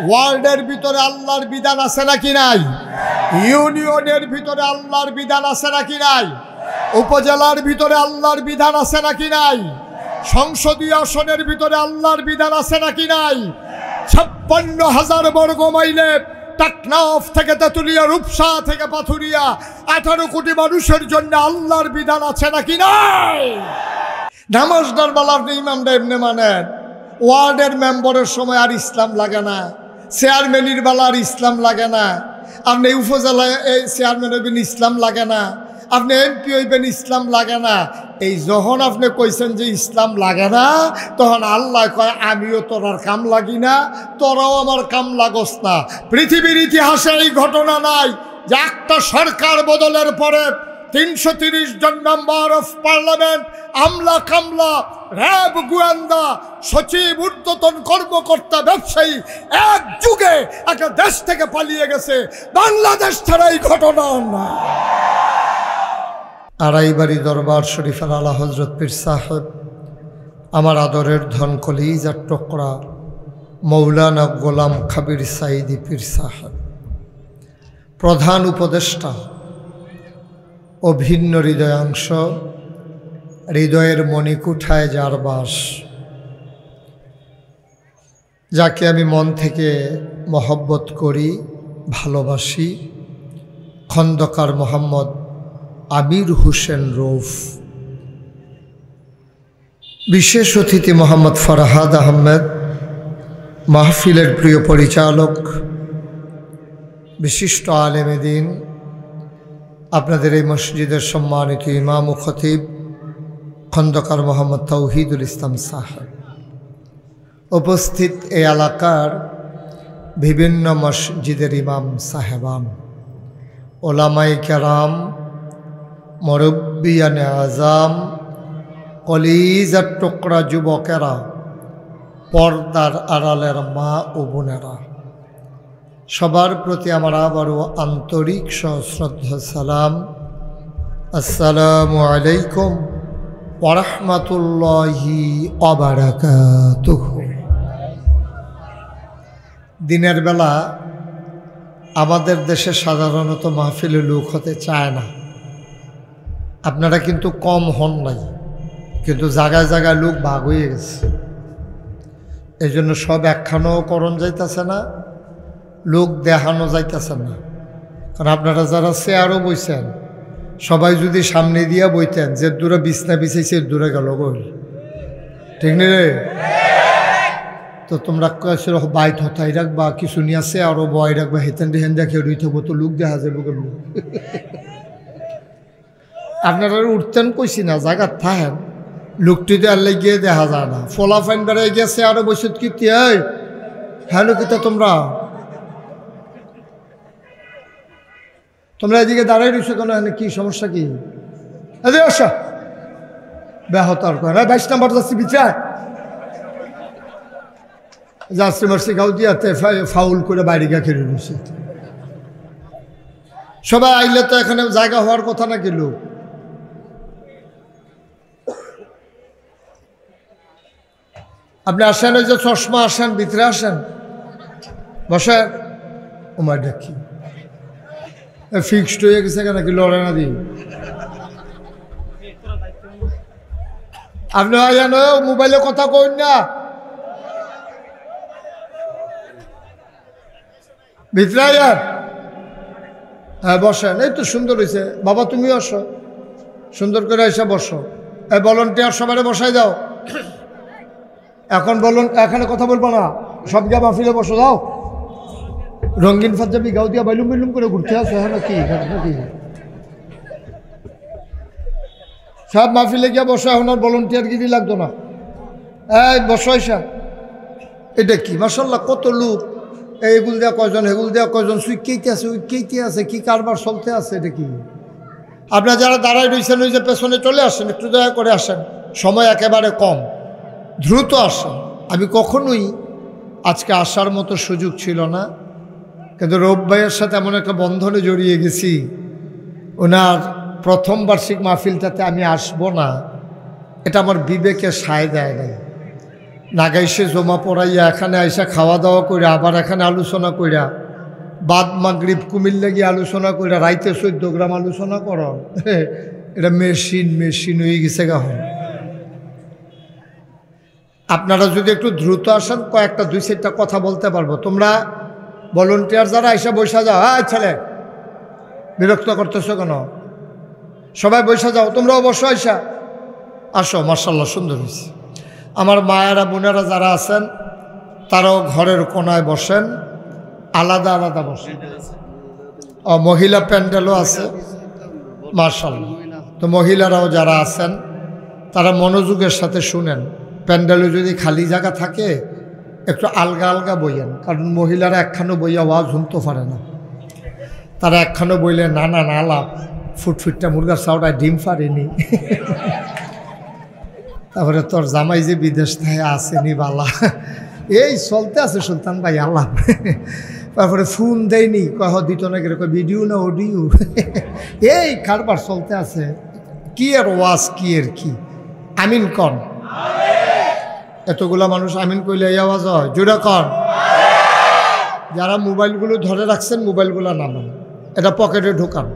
ওয়ার্ল্ডের ভিতরে আল্লাহর বিধান আছে নাকি নাই? ইউনিয়নের ভিতরে আল্লাহর বিধান আছে নাকি নাই? উপজেলার ভিতরে আল্লাহর বিধান আছে নাকি নাই? সংসদীয় আসনের ভিতরে আল্লাহর বিধান আছে নাকি নাই? 56,000 বর্গ মাইলে টাকনাফ থেকে তেতুলিয়া, রূপসা থেকে পাথুরিয়া 18 কোটি মানুষের জন্য আল্লাহর বিধান আছে নাকি নাই? নামাজদার বেলা আপনি ইমামটা এমনি মানেন, ওয়ার্ডের মেম্বারের সময় আর ইসলাম লাগে না, চেয়ারম্যানের বেলা আর ইসলাম লাগে না, আপনি উপজেলায় এই চেয়ারম্যান হইবেন ইসলাম লাগে না, আপনি এমপি হইবেন ইসলাম লাগে না। এই যখন আপনি কইছেন যে ইসলাম লাগে না, তখন আল্লাহ কয় আমিও তোরার কাম লাগি না, তোরাও আমার কাম লাগস না। পৃথিবীর ইতিহাসে এই ঘটনা নাই যে একটা সরকার বদলের পরে 330 জন মেম্বার অফ পার্লামেন্ট, আমলা কামলা, র্যাব, গোয়েন্দা, সচিব, ঊর্ধ্বতন কর্মকর্তা, ব্যবসায়ী এক যুগে একটা দেশ থেকে পালিয়ে গেছে। বাংলাদেশ ছাড়া এই ঘটনা না। আড়াইবাড়ি দরবার শরীফের আলা হজরত পীর সাহেব, আমার আদরের ধন কলিজার টুকরা মৌলানা গোলাম খাবির সাইদি পীর সাহেব, প্রধান উপদেষ্টা ও ভিন্ন হৃদয়াংশ, হৃদয়ের মণিকুঠায় যার বাস, যাকে আমি মন থেকে মহব্বত করি, ভালোবাসি, খন্দকার মোহাম্মদ আমির হোসেন রৌফ, বিশেষ অতিথি মোহাম্মদ ফরহাদ আহমেদ, মাহফিলের প্রিয় পরিচালক, বিশিষ্ট আলেমে দ্বীন, আপনাদের এই মসজিদের সম্মানিত ইমাম ও খতিব খন্দকার মোহাম্মদ তৌহিদুল ইসলাম সাহেব, উপস্থিত এই এলাকার বিভিন্ন মসজিদের ইমাম সাহেবান, ওলামায়ে কেরাম, মুরব্বিয়ানে আজাম, কলিজার টুকরা যুবকেরা, পর্দার আড়ালের মা ও বোনেরা, সবার প্রতি আমার আবারও আন্তরিক সশ্রদ্ধা সালাম। আসসালামু আলাইকুম ওয়া রাহমাতুল্লাহি ওয়া বারাকাতুহু। দিনের বেলা আমাদের দেশে সাধারণত মাহফিলে লোক হতে চায় না। আপনারা কিন্তু কম হন নাই, কিন্তু জায়গায় জায়গায় লোক ভাগ হয়ে গেছে। এই জন্য সব একখানেও করণ যাইতেছে না, লোক দেখানো যাইতেছে না। কারণ আপনারা যারা চেয়ারও বইছেন, সবাই যদি সামনে দিয়া বইতেন, যে দূরে বিছনা বিছাইছে দূরে গেল গল, ঠিক নেই রে? তো তোমরা বাইত হতাই রাখবা, কিছু নিয়ে আছে আরও বয় রাখবা, হেতেন হেন দেখে রই থাকবো, তো লোক দেখা যাবো কেমন। আপনারা উঠতেন কইছি না, জায়গার থাকেন, লোকটি আল্লাহ গিয়ে দেখা যায় না। ফলা ফাইন বেড়াই গেছে আরো বৈশুত কীর্তি, হ্যাঁ লোকিতা তোমরা এদিকে দাঁড়াই রয়েছো কেন? কি সমস্যা কি? আসা ব্যাহতার করে 22 নম্বর যাচ্ছি বিচার যাচ্ছি মারছি গাও দিয়াতে ফাউল করে বাইরে গা খেলে রয়েছে। সবাই আইলে তো এখানে জায়গা হওয়ার কথা নাকি? লোক আপনি আসেন, ওই যে চশমা, আসেন ভিতরে, আসেন বসেন। ওমার দেখি ফিক্সড হয়ে গেছে কেন, কি লড়ে না দিই? আপনি মোবাইলে কথা কইন না, ভিতরে আয়ার। হ্যাঁ বসেন, এই তো সুন্দর হয়েছে। বাবা তুমি আসো, সুন্দর করে এসে বসো। এই ভলান্টিয়ার সবাই বসাই দাও। এখন বলুন, এখানে কথা বলবো না, সব গা মাহফিলে বসো দাও। রঙিন পাঞ্জাবি গাও দিয়া বাইলুম বাইলুম করে ঘুরতে আসো, হ্যাঁ নাকি? নাকি সব মাহফিলে গিয়া বসো, এখন আর ভলান্টিয়ার গিরি লাগতো না। এই বসো এসা। এটা কি মাশাআল্লাহ, কত লোক, এইগুল দেওয়া কয়জন, হেগুল দেওয়া কয়জন, সুইকেইতে আছে, উইকেইতে আছে, কি কারবার চলতে আছে? এটা কি? আপনারা যারা দাঁড়ায় রয়েছেন, ওই যে পেছনে চলে আসেন, একটু দয়া করে আসেন, সময় একেবারে কম, দ্রুত আসেন। আমি কখনোই আজকে আসার মতো সুযোগ ছিল না, কিন্তু রব ভাইয়ের সাথে এমন একটা বন্ধনে জড়িয়ে গেছি, ওনার প্রথম বার্ষিক মাহফিলটাতে আমি আসবো না, এটা আমার বিবেকে সায় দেয় নাই। নাগাইশে জমা পড়াইয়া এখানে আইসা খাওয়া দাওয়া করে আবার এখানে আলোচনা কইরা বাদ মাগরিব কুমিল্লা গিয়ে আলোচনা কইরা রাইতে 14 গ্রাম আলোচনা কর এটা মেশিন হয়ে গেছে গাহন। আপনারা যদি একটু দ্রুত আসেন কয়েকটা 2-4টা কথা বলতে পারবো। তোমরা ভলেন্টিয়ার যারা আইসা বৈশা যাও, হ্যাঁ ছেলে বিরক্ত করতেছো কেন? সবাই বৈশা যাও, তোমরা অবশ্য আইসা আসো। মার্শাল্লাহ সুন্দর হয়েছে। আমার মায়েরা বোনেরা যারা আছেন তারাও ঘরের কোনায় বসেন, আলাদা আলাদা বসেন। মহিলা প্যান্ডেলও আছে মার্শাল্লাহ। তো মহিলারাও যারা আছেন তারা মনোযোগের সাথে শুনেন। প্যান্ডেলে যদি খালি জায়গা থাকে একটু আলগা আলগা বইয়েন, কারণ মহিলারা একখানো বইয়া ওয়াজ শুনতে পারে না। তারা একখানো বইলে না লাভ ফুটফুটটা মুরগার চাউটায় ডিম পারেনি। তারপরে তোর জামাই যে বিদেশ থেকে আসেনি বালা, এই চলতে আছে সুলতান ভাই আল্লাহ। তারপরে ফোন দেয়নি, কহ দিত না কিরকম ভিডিও না অডিও, এই কারবার চলতে আছে। কি আর ওয়াজ কি এর কি, আমিন কন। এতগুলা মানুষ আমিন কইলে এই আওয়াজ হয়, জোরে কন। যারা মোবাইলগুলো ধরে রাখছেন মোবাইলগুলো নামান, এটা পকেটে ঢোকান।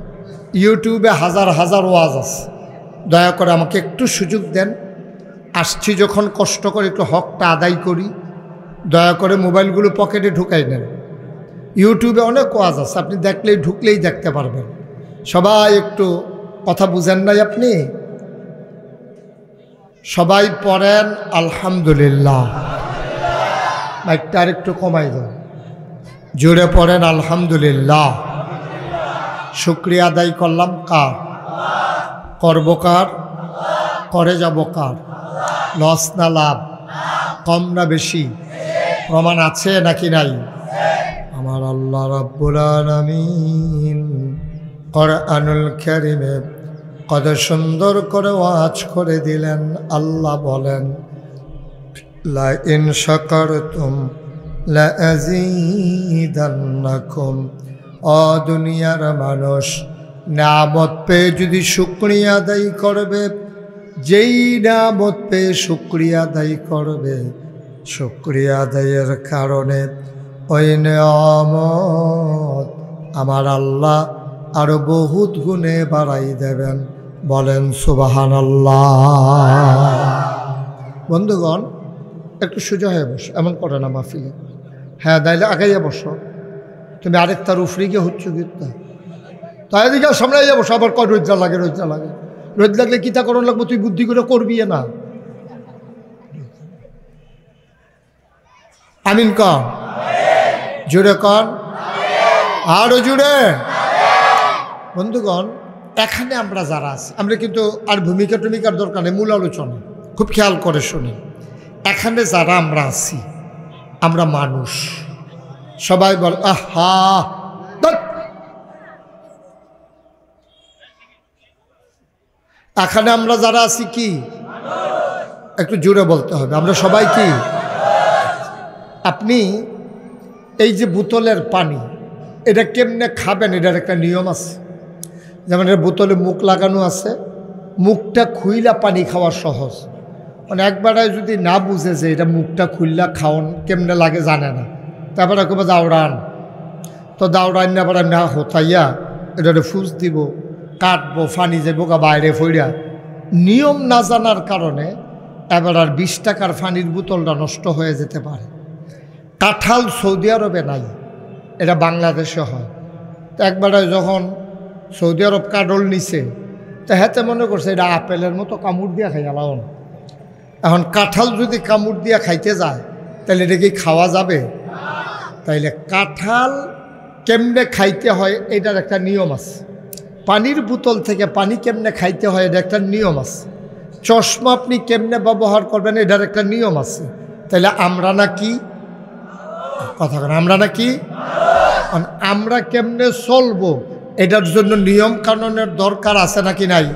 ইউটিউবে হাজার হাজার ওয়াজ আছে, দয়া করে আমাকে একটু সুযোগ দেন। আসছি যখন কষ্ট করে একটু হকটা আদায় করি, দয়া করে মোবাইলগুলো পকেটে ঢুকাই নেন। ইউটিউবে অনেক ওয়াজ আছে, আপনি ঢুকলেই দেখতে পারবেন। সবাই একটু কথা বুঝেন নাই আপনি? সবাই পড়েন আলহামদুলিল্লাহ। মাইকটা আর একটু কমাই দেন, জোরে পড়েন আলহামদুলিল্লাহ। শুকরিয়া আদায় করলাম কার? করব কার? করে যাব কার? লস না লাভ? কম না বেশি? প্রমাণ আছে নাকি নাই? আমার আল্লাহ রাব্বুল আলামিন কোরআনুল কারীমে কত সুন্দর করে ওয়াজ করে দিলেন। আল্লাহ বলেন, লা ইন শাকারতুম লা আযীদান্নাকুম। ও দুনিয়ার মানুষ, নিয়ামত পেয়ে যদি শুকরিয়া আদায় করবে, যেই নিয়ামত পেয়ে শুকরিয়া আদায় করবে, শুকরিয়া আদায়ের কারণে ওই নিয়ামত আমার আল্লাহ আরো বহুত গুণে বাড়াই দেবেন। বলেন সুবহানাল্লাহ। বন্ধুগণ, একটু সোজা হয়ে বসো, এমন করে না মাহফিলে। হ্যাঁ দাইলে আগাইয়া বসো। তুমি আরেকটার উফরি গিয়ে হচ্ছ গীতা, তাই দিকে সামনে যাবো। আবার কয় রোজা লাগে, রোজ লাগলে কিতা করণ লাগবো, তুই বুদ্ধি করে করবি না। আমিন কন, জুড়ে কন, আরো জুড়ে। বন্ধুগণ, এখানে আমরা যারা আছি, আমরা কিন্তু আর ভূমিকা টুমিকার দরকার নেই, মূল আলোচনা খুব খেয়াল করে শুনি। এখানে যারা আমরা আছি, আমরা মানুষ। সবাই বল আহা। এখানে আমরা যারা আছি কি, একটু জোরে বলতে হবে, আমরা সবাই কি? আপনি এই যে বোতলের পানি, এটা কেমনে খাবেন, এটার একটা নিয়ম আছে। যেমন এর বোতলে মুখ লাগানো আছে, মুখটা খুইলা পানি খাওয়া সহজ। মানে একবারে যদি না বুঝে যে এটা মুখটা খুললা খাওয়ান কেমনে লাগে জানে না, তারপরে কেবল দাওড়ান। তো দাওড়ান না পারে না হতাইয়া এটা ফুস দিব, কাটবো, ফানি যাবো গা বাইরে ফইরা। নিয়ম না জানার কারণে এবার আর 20 টাকার ফানির বোতলটা নষ্ট হয়ে যেতে পারে। কাঁঠাল সৌদি আরবে নাই, এটা বাংলাদেশে হয়। তো একবারে যখন সৌদি আরব কাডল নিছে, তো হাতে মনে করছে এটা আপেলের মতো কামড় দিয়া খাই আলাও। এখন কাঁঠাল যদি কামড় দিয়া খাইতে যায় তাহলে এটা কি খাওয়া যাবে? তাইলে কাঁঠাল কেমনে খাইতে হয় এটার একটা নিয়ম আছে। পানির বোতল থেকে পানি কেমনে খাইতে হয় এটা একটা নিয়ম আছে। চশমা আপনি কেমনে ব্যবহার করবেন এটার একটা নিয়ম আছে। তাইলে আমরা নাকি কথা বলেন, আমরা নাকি আমরা কেমনে চলবো এটার জন্য নিয়ম কানুনের দরকার আছে নাকি নাই?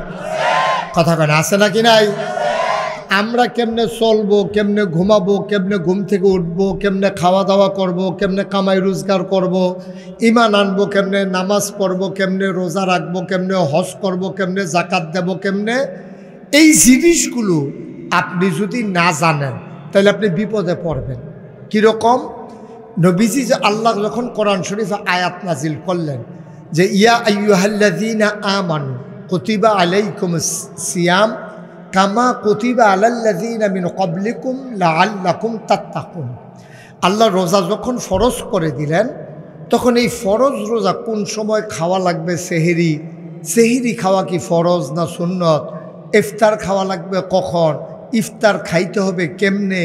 কথা কেন আছে নাকি নাই? আমরা কেমনে চলবো, কেমনে ঘুমাবো, কেমনে ঘুম থেকে উঠবো, কেমনে খাওয়া দাওয়া করবো, কেমনে কামাই রোজগার করবো, ঈমান আনবো, কেমনে নামাজ পড়বো, কেমনে রোজা রাখবো, কেমনে হজ করবো, কেমনে জাকাত দেবো, কেমনে, এই জিনিসগুলো আপনি যদি না জানেন তাহলে আপনি বিপদে পড়বেন। কীরকম? নবীজি যে আল্লাহ যখন কোরআন শরীফে আয়াত নাজিল করলেন যে ইয়া আইয়ুহাল্লাযীনা আমানু কুতিবা আলাইকুমুস সিয়াম কামা কুতিবা আলাল্লাযীনা মিন ক্বাবলিকুম লাআল্লাকুম তাত্তাকুন। আল্লাহ রোজা যখন ফরজ করে দিলেন তখন এই ফরজ রোজা কোন সময় খাওয়া লাগবে? সেহরি খাওয়া কি ফরজ না সুন্নত? ইফতার খাওয়া লাগবে কখন? ইফতার খাইতে হবে কেমনে?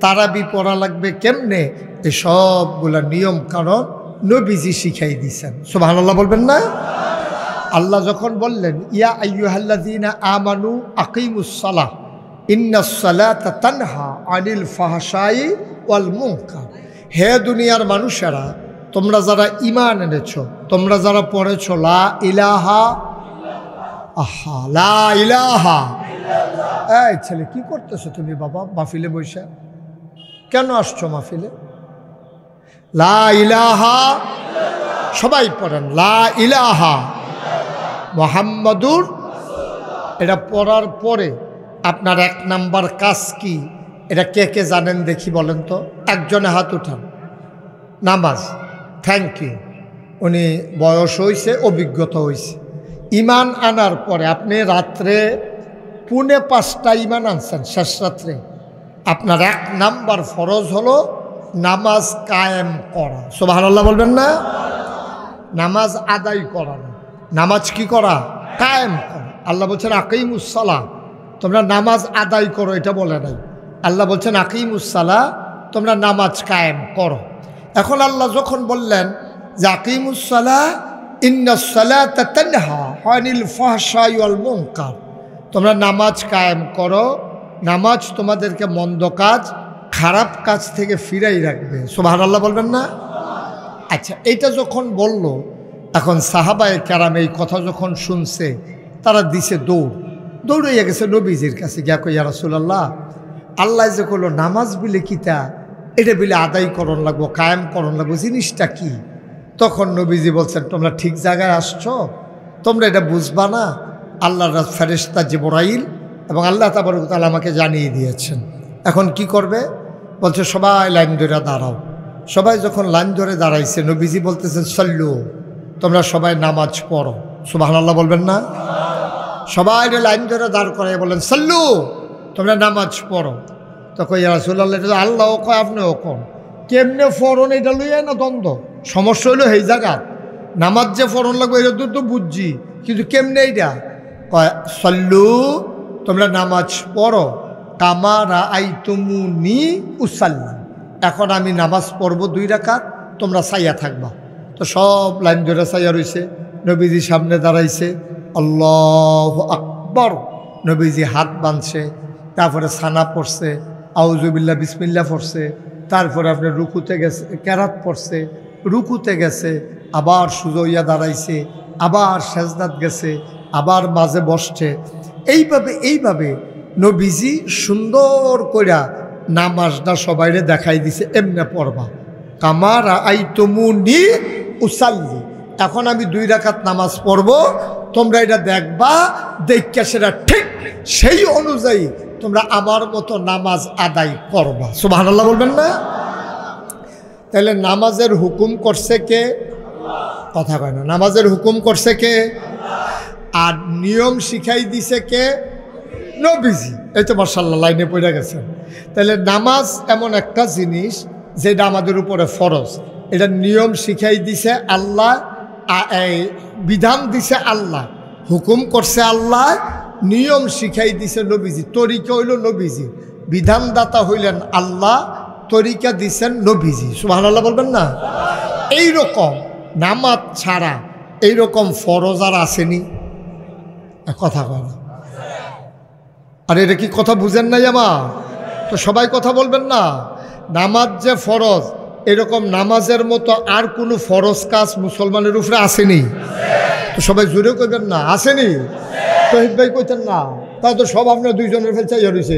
তারাবি পড়া লাগবে কেমনে? এই সবগুলা নিয়ম কারণ নবীজি শিখাই দিয়েছেন। সুবহানাল্লাহ বলবেন না? আল্লাহ যখন বললেন ইয়া আইয়ুহাল্লাযীনা আমানু আকিমুস সালাহ ইন্নাস সালাতা তানহা আনিল ফাহশাই ওয়াল মুনকার, হে দুনিয়ার মানুষেরা, তোমরা যারা ঈমান এনেছো, তোমরা যারা পড়েছো লা ইলাহা আহা লা ইলাহা। এই ছেলে কি করতেছো তুমি বাবা মাহফিলে বসে? কেন আসছো মাহফিলে? লা ইলাহা, সবাই পড়েন লা ইলাহা মুহাম্মাদুর। এটা পড়ার পরে আপনার 1 নাম্বার কাজ কি? এটা কে কে জানেন দেখি বলেন তো? একজনে হাত উঠান। নামাজ। Thank you. উনি বয়স হয়েছে, অভিজ্ঞতা হয়েছে। ইমান আনার পরে আপনি রাত্রে 4:45 ইমান আনছেন, শেষ রাত্রে। আপনার 1 নাম্বার ফরজ হলো নামাজ কায়েম করা। সুবহানাল্লাহ বলবেন না? নামাজ আদায় করা না, নামাজ কি করা? কায়েম করা। আল্লাহ বলছেন আকিমুস সালাহ, তোমরা নামাজ আদায় করো, এটা বলে নাই। আল্লাহ বলছেন আকিমুস সালাহ, তোমরা নামাজ কায়েম করো। এখন আল্লাহ যখন বললেন যে আকিমুস সালাহ ইন্নাস সালাতা তানহা আনিল ফাহশাই ওয়াল মুনকার, তোমরা নামাজ কায়েম করো, নামাজ তোমাদেরকে মন্দ কাজ, খারাপ কাজ থেকে ফিরাই রাখবে। সুবহানাল্লাহ বলবেন না? আচ্ছা, এটা যখন বলল, এখন সাহাবায়ে কেরাম এই কথা যখন শুনছে তারা দিছে দৌড়াইয়া গেছে নবীজির কাছে, গিয়া কই ইয়া রাসূলুল্লাহ, আল্লাহ যে কইলো নামাজ বিলে কিতা, এটা বিলে আদায় করণ লাগবো, কায়েম করণ লাগবো, জিনিসটা কি? তখন নবীজি বলছেন তোমরা ঠিক জায়গায় আসছো, তোমরা এটা বুঝবা না। আল্লাহর ফেরেশতা জিবরাইল এবং আল্লাহ তাবারক ওয়া তাআলা আমাকে জানিয়ে দিয়েছেন। এখন কি করবে? বলছে সবাই লাইন ধরে দাঁড়াও। সবাই যখন লাইন ধরে দাঁড়াইছে, নবীজি বলতেছেন সাল্লু, তোমরা সবাই নামাজ পড়ো। সুবহানাল্লাহ বলবেন না? সবাই লাইন ধরে দাঁড় করাই বলেন সাল্লু, তোমরা নামাজ পড়ো। তখন ইয়া রাসূলুল্লাহ, এটা আল্লাহও কয় আপনিও কোন, কেমনে ফরন এটা লইয়া না দ্বন্দ্ব, সমস্যা হইলো এই জায়গা। নামাজ যে ফরন লাগবে এটা তো বুঝছি, কিন্তু কেমনে এইটা? কয় সাল্লু, তোমরা নামাজ পড়ো কামা রাআইতুমুনি উসাল্লি, এখন আমি নামাজ পড়বো 2 রাকাত, তোমরা সাইয়া থাকবা। তো সব লাইন ধরে সাইয়া রয়েছে, নবীজি সামনে দাঁড়াইছে, আল্লাহু আকবার, নবীজি হাত বাঁধছে, তারপরে সানা পড়ছে, আউযুবিল্লাহ বিসমিল্লাহ পড়ছে, তারপরে আপনার রুকুতে গেছে, কেরাত পড়ছে, রুকুতে গেছে, আবার সোজা হইয়া দাঁড়াইছে, আবার সেজদাত গেছে, আবার মাঝে বসছে। এইভাবে নবীজি সুন্দর কইরা নামাজটা সবাইরে দেখাই দিছে, এমনে পড়বা কামা রাআইতুমুনি উসাল্লি। এখন আমি 2 রাকাত নামাজ পড়ব, তোমরা এটা দেখবা, দেখা সেটা ঠিক সেই অনুযায়ী তোমরা আমার মতো নামাজ আদায় করবা। সুবহানাল্লাহ বলবেন না? তাহলে নামাজের হুকুম করছে কে? কথা কয় না। নামাজের হুকুম করছে কে? আর নিয়ম শিখাই দিছে কে? নবীজি। এই তো মাশাআল্লাহ লাইনে পড়ে গেছেন। তাহলে নামাজ এমন একটা জিনিস যেটা আমাদের উপরে ফরজ, এটা নিয়ম শিখাই দিছে আল্লাহ, বিধান দিছে আল্লাহ, হুকুম করছে আল্লাহ, নিয়ম শিখাই দিছে নবীজি, তরিকা হইল নবীজি, বিধানদাতা হইলেন আল্লাহ, তরিকা দিছেন নবীজি। সুবহানাল্লাহ বলবেন না? এইরকম নামাজ ছাড়া এইরকম ফরজ আর আসেনি? কথা কয় না। আর এটা কি কথা বুঝেন নাই আমার? তো সবাই কথা বলবেন না। নামাজ যে ফরজ, এরকম নামাজের মতো আর কোনো ফরজ কাজ মুসলমানের উপরে আসেনি? তো সবাই জোরে কইবেন না, আসেনি? তহিদ ভাই কইতেন না, তা তো সব আপনারা 2 জনের ফেল চাইয়া রয়েছে,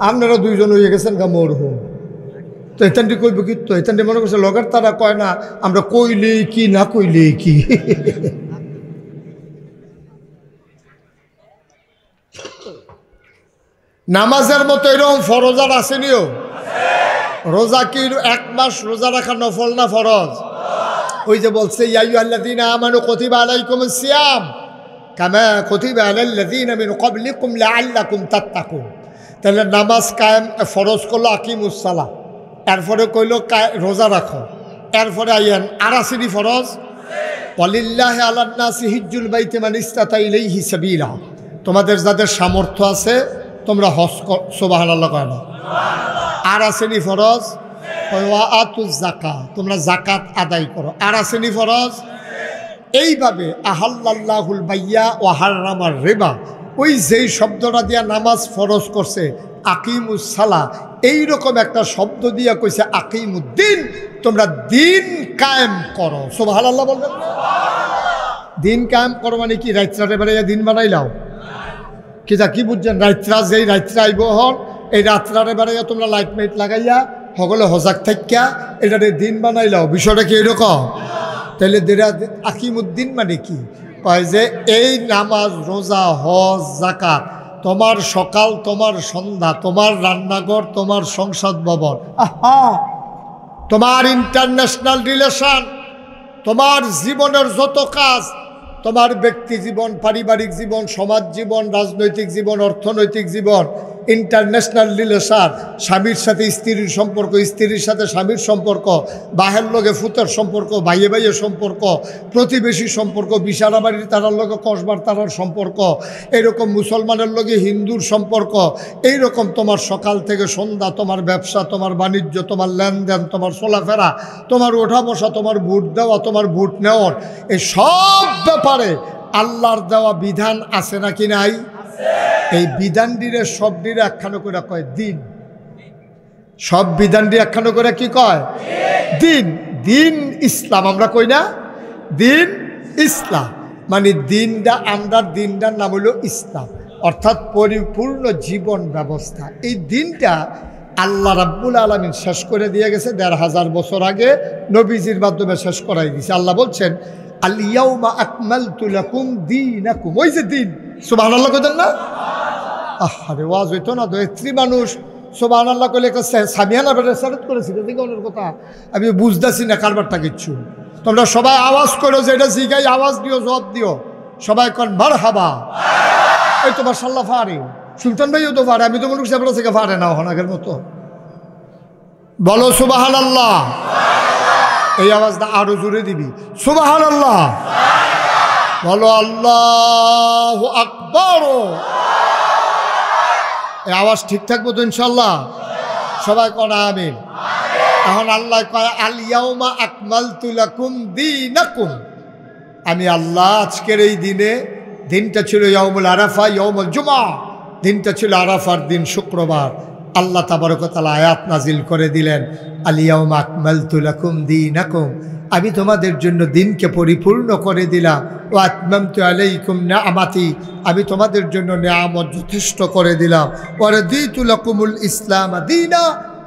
আপনারা 2 জন হয়ে গেছেন গা মরহুম। তো এতানটি কইব কি? তো এতানটি মনে করছে লগের তারা কয় না আমরা কইলে কি না কইলে কি। নামাজের মতো এরকম ফরজ আর আসেনিও? রোজা কি 1 মাস রোজা রাখা নফল না ফরজ? ওই যে বলছে ইয়া আইয়ুহাল্লাযীনা আমানু কুতিবা আলাইকুমুস সিয়াম কামা কুতিবা আলাল লাযীনা মিন ক্বাবলিকুম লাআল্লাকুম তাত্তাকুন। তাহলে নামাজ কায়েম ফরজ করলো আকিমুস সালাহ, এরপরে কইল রোজা রাখো, এরপরে আইয়েন আরাসিনি ফরজ ওয়ালিল্লাহি আলান নাসি হিজ্জুল বাইতি মান ইসতাতা ইলাইহি সাবিলা। তোমাদের যাদের সামর্থ্য আছে তোমরা হজ সুবহানাল্লাহ কয় না। আর আসেনি ফরজ ওয়া আতুজ যাকাত, তোমরা যাকাত আদায় করো। আর আসেনি ফরজ। এইভাবে আহাল্লাল্লাহুল বাইয়া ওয়া হাররামার রিবা, ওই যেই শব্দটা দিয়া নামাজ ফরজ করছে আকিমুস সালাহ, এইরকম একটা শব্দ দিয়া কইছে আকিমুদ্দিন, তোমরা দিন কায়েম করো। সুবহানাল্লাহ বলবেন না? দিন কায়েম করো মানে কি? রাইতরাতে বানাইয়া দিন বানাইলাও কি বুঝছেন? রাইতরা যেই রাইতরা আইব হন, এই রাত্রারে বানাইয়া তোমরা লাইট মাইট লাগাইয়া সকলে হজাক থাকিয়া এটারে দিন বানাইলাও। বিষয়টা কি এরকম? তাহলে আকিমুদ্দিন মানে কি? কয় যে এই নামাজ, রোজা, হজ, যাকাত, তোমার সকাল, তোমার সন্ধ্যা, তোমার রান্নাঘর, তোমার সংসদ ভবন, তোমার ইন্টারন্যাশনাল রিলেশন, তোমার জীবনের যত কাজ, তোমার ব্যক্তি জীবন, পারিবারিক জীবন, সমাজ জীবন, রাজনৈতিক জীবন, অর্থনৈতিক জীবন, ইন্টারন্যাশনাল রিলেশন, স্বামীর সাথে স্ত্রীর সম্পর্ক, স্ত্রীর সাথে স্বামীর সম্পর্ক, বাহের লগে ফুতের সম্পর্ক, ভাইয়ে ভাইয়ের সম্পর্ক, প্রতিবেশী সম্পর্ক, বিশারা বাড়ির তারার লগে কসবার তারার সম্পর্ক, এরকম মুসলমানের লগে হিন্দুর সম্পর্ক, এইরকম তোমার সকাল থেকে সন্ধ্যা, তোমার ব্যবসা, তোমার বাণিজ্য, তোমার লেনদেন, তোমার চলাফেরা, তোমার ওঠা বসা, তোমার ভোট দেওয়া, তোমার ভোট নেওয়ার, এই সব ব্যাপারে আল্লাহর দেওয়া বিধান আছে নাকি নাই? এই বিধান দিলে সব দিলে একখানো করে কয় দিন। সব বিধান দিয়ে একখানো করে কি কয়? দিন। দিন ইসলাম আমরা কই না? দিন ইসলাম মানে দিনটা, আমরা দিনটার নাম হলো ইসলাম, অর্থাৎ পরিপূর্ণ জীবন ব্যবস্থা। এই দিনটা আল্লাহ রাব্বুল আলামিন শেষ করে দিয়ে গেছে ১৫০০ বছর আগে, নবীজির মাধ্যমে শেষ করাই দিয়েছে। আল্লাহ বলছেন আল ইয়াউমা আকমালতু লাকুম দীনাকুম। ওই যে দিন, সুবহানাল্লাহ কইতেন না? আরে ওয়াজ হইতো না? দৈত্রী মানুষ সুবহানাল্লাহ কইলে সামিয়ানা বেটা সারত করেছিল দিগনের কথা আমি বুঝতেছি না কারবারটা কিচ্ছু। তোমরা সবাই আওয়াজ করো, যে এটা জিগাই আওয়াজ দিও, জবাব দিও। সবাই কন মারহাবা। এই তো মাশাআল্লাহ ফারে, সুলতান ভাইও তো পারে, আমি তো মনে করছি আপনার থেকে পারে না হনাগের মতো। বলো সুবহানাল্লাহ। এই আওয়াজটা আরো জোরে দিবি, সুবহানাল্লাহ। বলো আল্লাহু আকবার। এই আওয়াজ ঠিক থাকবো তো ইনশাল্লাহ? সবাই কন আমিন। এখন আল্লাহ কয় আল ইয়াউমা আকমালতু লাকুম দীনাকুম। আমি আল্লাহ আজকের এই দিনে, দিনটা ছিল ইয়াউমুল আরাফা, ইয়াউমুল জুমআ, দিনটা ছিল আরাফার দিন, শুক্রবার। আল্লাহ তাবারক ওয়া তাআলা আয়াত নাজিল করে দিলেন আল ইয়াউমা আকমালতু লাকুম দীনাকুম, আমি তোমাদের জন্য দিনকে পরিপূর্ণ করে দিলাম। ওয়া আতমামতু আলাইকুম নিআমাতি, আমি তোমাদের জন্য নিয়ামত যথেষ্ট করে দিলাম। ওয়া রাদিতু লাকুমুল ইসলাম দীনা,